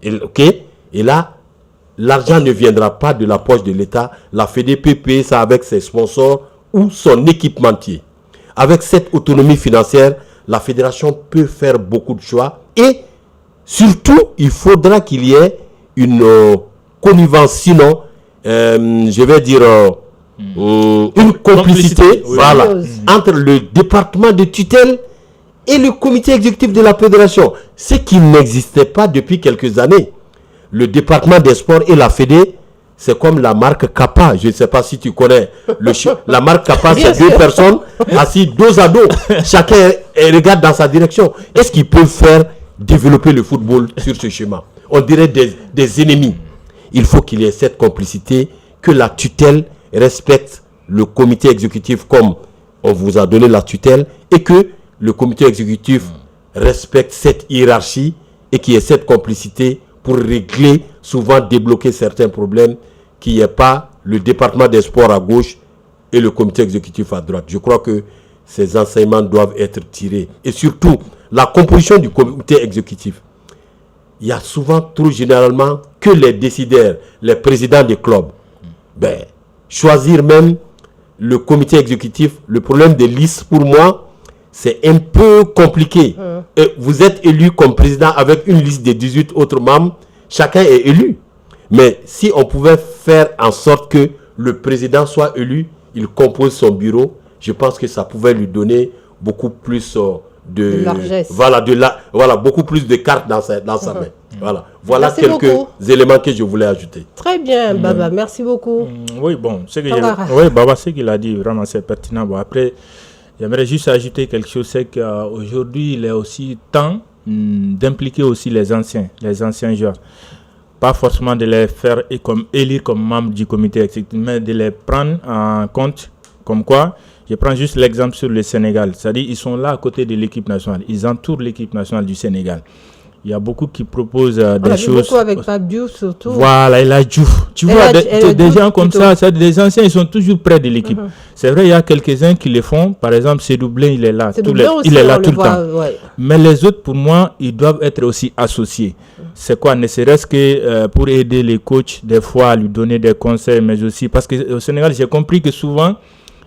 Et là, l'argent ne viendra pas de la poche de l'État. La Fédé peut payer ça avec ses sponsors ou son équipementier. Avec cette autonomie financière, la fédération peut faire beaucoup de choix. Et surtout, il faudra qu'il y ait une connivence, sinon, je vais dire, une complicité, voilà, entre le département de tutelle et le comité exécutif de la fédération. Ce qui n'existait pas depuis quelques années. Le département des sports et la Fédé, c'est comme la marque Kappa. Je ne sais pas si tu connais. La marque Kappa, c'est 2 personnes assises dos à dos. Chacun regarde dans sa direction. Est-ce qu'ils peuvent faire développer le football sur ce schéma? On dirait des ennemis. Il faut qu'il y ait cette complicité, que la tutelle respecte le comité exécutif comme on vous a donné la tutelle, et que le comité exécutif respecte cette hiérarchie et qu'il y ait cette complicité pour régler, souvent débloquer certains problèmes, qu'il n'y ait pas le département des sports à gauche et le comité exécutif à droite. Je crois que ces enseignements doivent être tirés. Et surtout, la composition du comité exécutif. Il y a souvent, trop généralement, que les décideurs, les présidents des clubs. Choisir même le comité exécutif, le problème des listes, pour moi, c'est un peu compliqué. Et vous êtes élu comme président avec une liste de 18 autres membres, chacun est élu. Mais si on pouvait faire en sorte que le président soit élu, il compose son bureau, je pense que ça pouvait lui donner beaucoup plus de largesse. Voilà, beaucoup plus de cartes dans sa main. Voilà quelques éléments que je voulais ajouter. Très bien, Baba, merci beaucoup. Oui, bon, Baba, ce qu'il a dit, vraiment, c'est pertinent. Bon, après, j'aimerais juste ajouter quelque chose, c'est qu'aujourd'hui, il est aussi temps d'impliquer aussi les anciens joueurs. Pas forcément de les faire élire comme membres du comité exécutif, mais de les prendre en compte comme quoi. Je prends juste l'exemple sur le Sénégal. C'est-à-dire ils sont là à côté de l'équipe nationale. Ils entourent l'équipe nationale du Sénégal. Il y a beaucoup qui proposent des choses. Beaucoup avec Pape Diouf surtout. Voilà, il a Diouf. Tu vois, des gens comme ça, des anciens, ils sont toujours près de l'équipe. C'est vrai, il y a quelques-uns qui le font. Par exemple, Sédou Blin, il est là. Il est là tout le temps. Ouais. Mais les autres, pour moi, ils doivent être aussi associés. C'est quoi? Ne serait-ce que pour aider les coachs, des fois, à lui donner des conseils, mais aussi... Parce qu'au Sénégal, j'ai compris que souvent,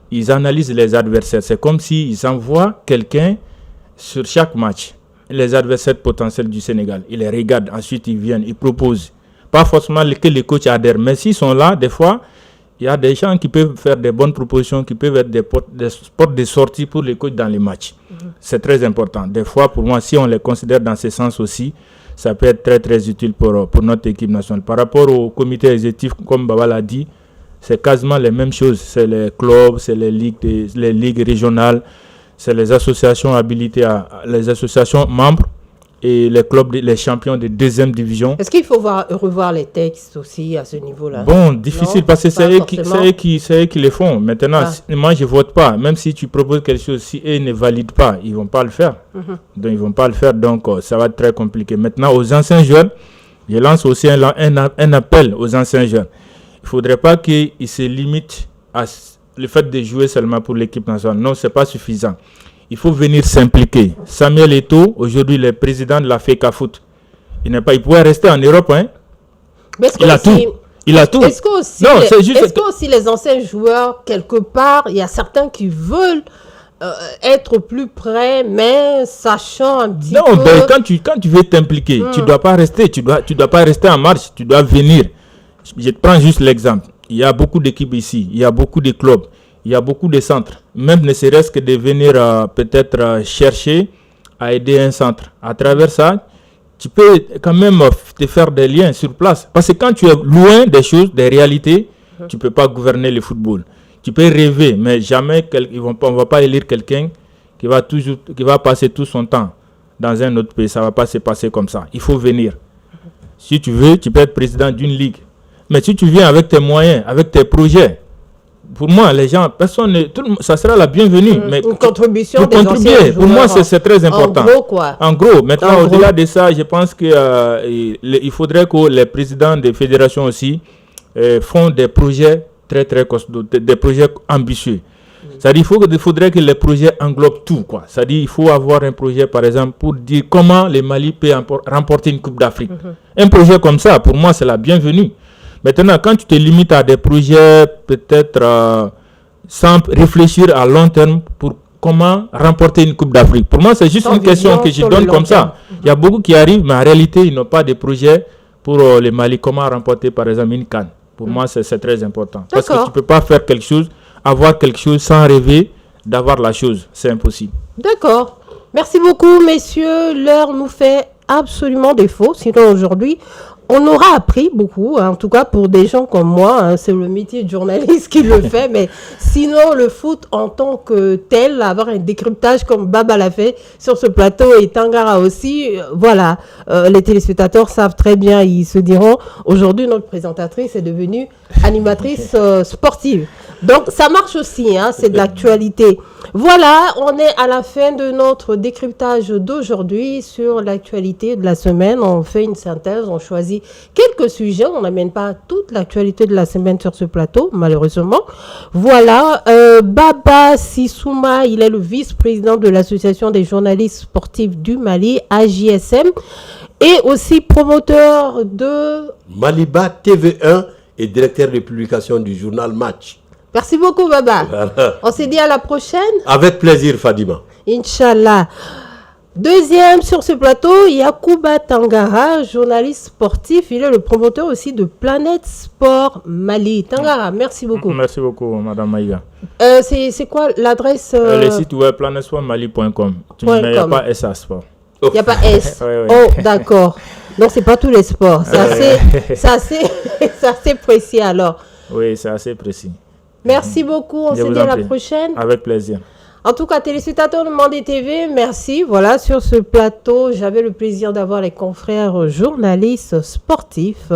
ils analysent les adversaires. C'est comme s'ils envoient quelqu'un sur chaque match. Les adversaires potentiels du Sénégal. Ils les regardent, ensuite ils viennent, ils proposent. Pas forcément que les coachs adhèrent, mais s'ils sont là, des fois, il y a des gens qui peuvent faire des bonnes propositions, qui peuvent être des portes de sortie pour les coachs dans les matchs. C'est très important. Des fois, pour moi, si on les considère dans ce sens aussi, ça peut être très très utile pour notre équipe nationale. Par rapport au comité exécutif, comme Baba l'a dit, c'est quasiment les mêmes choses. C'est les clubs, c'est les ligues régionales, c'est les associations habilitées, les associations membres et les clubs, les champions de deuxième division. Est-ce qu'il faut revoir les textes aussi à ce niveau-là? Bon, difficile, non, parce que c'est eux qui les font. Maintenant, moi, je ne vote pas. Même si tu proposes quelque chose, si eux ne valident pas, ils ne vont pas le faire. Donc, ils vont pas le faire. Donc, ça va être très compliqué. Maintenant, aux anciens joueurs, je lance aussi un appel aux anciens joueurs. Il ne faudrait pas qu'ils se limitent à le fait de jouer seulement pour l'équipe nationale. Non, ce n'est pas suffisant. Il faut venir s'impliquer. Samuel Eto'o, aujourd'hui, le président de la FECAFOOT. Il pourrait rester en Europe. Hein. Il a tout. Est-ce que aussi les anciens joueurs, quelque part, il y a certains qui veulent être plus près, mais sachant un petit peu... Non, quand tu veux t'impliquer, tu ne dois pas rester. Tu dois pas rester en marche. Tu dois venir. Je te prends juste l'exemple. Il y a beaucoup d'équipes ici. Il y a beaucoup de clubs. Il y a beaucoup de centres. Même ne serait-ce que de venir peut-être chercher à aider un centre. À travers ça, tu peux quand même te faire des liens sur place. Parce que quand tu es loin des choses, des réalités, tu ne peux pas gouverner le football. Tu peux rêver, mais jamais on ne va pas élire quelqu'un qui va passer tout son temps dans un autre pays. Ça ne va pas se passer comme ça. Il faut venir. Si tu veux, tu peux être président d'une ligue. Mais si tu viens avec tes moyens, avec tes projets, pour moi, les gens, ça sera la bienvenue. Mais une contribution pour contribuer, pour moi, c'est très important. En gros, quoi. En gros, maintenant, au-delà de ça, je pense qu'il faudrait que les présidents des fédérations aussi font des projets très, très costauds, des projets ambitieux. C'est-à-dire qu'il faudrait que les projets englobent tout, quoi. C'est-à-dire qu'il faut avoir un projet, par exemple, pour dire comment le Mali peut remporter une Coupe d'Afrique. Un projet comme ça, pour moi, c'est la bienvenue. Maintenant, quand tu te limites à des projets peut-être sans réfléchir à long terme pour comment remporter une Coupe d'Afrique, pour moi, c'est juste une question que je donne comme ça. Il y a beaucoup qui arrivent, mais en réalité, ils n'ont pas de projet pour le Mali. Comment remporter, par exemple, une CAN. Pour moi, c'est très important. Parce que tu ne peux pas faire quelque chose, avoir quelque chose sans rêver d'avoir la chose. C'est impossible. D'accord. Merci beaucoup, messieurs. L'heure nous fait absolument défaut. Sinon, aujourd'hui, on aura appris beaucoup, en tout cas pour des gens comme moi, c'est le métier de journaliste qui le fait, mais sinon le foot en tant que tel, avoir un décryptage comme Baba l'a fait sur ce plateau et Tangara aussi, voilà, les téléspectateurs savent très bien, ils se diront, aujourd'hui notre présentatrice est devenue animatrice sportive. Donc ça marche aussi, c'est de l'actualité. Voilà, on est à la fin de notre décryptage d'aujourd'hui sur l'actualité de la semaine. On fait une synthèse, on choisit quelques sujets. On n'amène pas toute l'actualité de la semaine sur ce plateau, malheureusement. Voilà, Baba Sissouma, il est le vice-président de l'Association des journalistes sportifs du Mali, AJSM, et aussi promoteur de Maliba TV1 et directeur de publication du journal Match. Merci beaucoup, Baba. Voilà. On se dit à la prochaine. Avec plaisir, Fadima. Inch'Allah. Deuxième sur ce plateau, Yacouba Tangara, journaliste sportif. Il est le promoteur aussi de Planète Sport Mali. Tangara, merci beaucoup. Merci beaucoup, Madame Maïga. C'est quoi l'adresse Le site web planetsportmali.com. Il n'y a pas S à sport. Il n'y a pas S. Oh, d'accord. Donc, ce n'est pas tous les sports. C'est assez précis alors. Oui, c'est assez précis. Merci beaucoup, on se dit à la prochaine. Avec plaisir. En tout cas, téléspectateurs de Mandé TV, merci. Voilà, sur ce plateau, j'avais le plaisir d'avoir les confrères journalistes sportifs.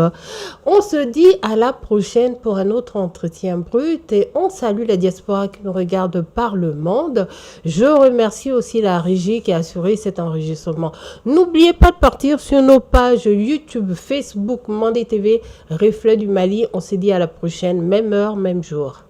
On se dit à la prochaine pour un autre entretien brut et on salue la diaspora qui nous regarde par le monde. Je remercie aussi la régie qui a assuré cet enregistrement. N'oubliez pas de partir sur nos pages YouTube, Facebook, Mandé TV, Reflet du Mali. On se dit à la prochaine, même heure, même jour.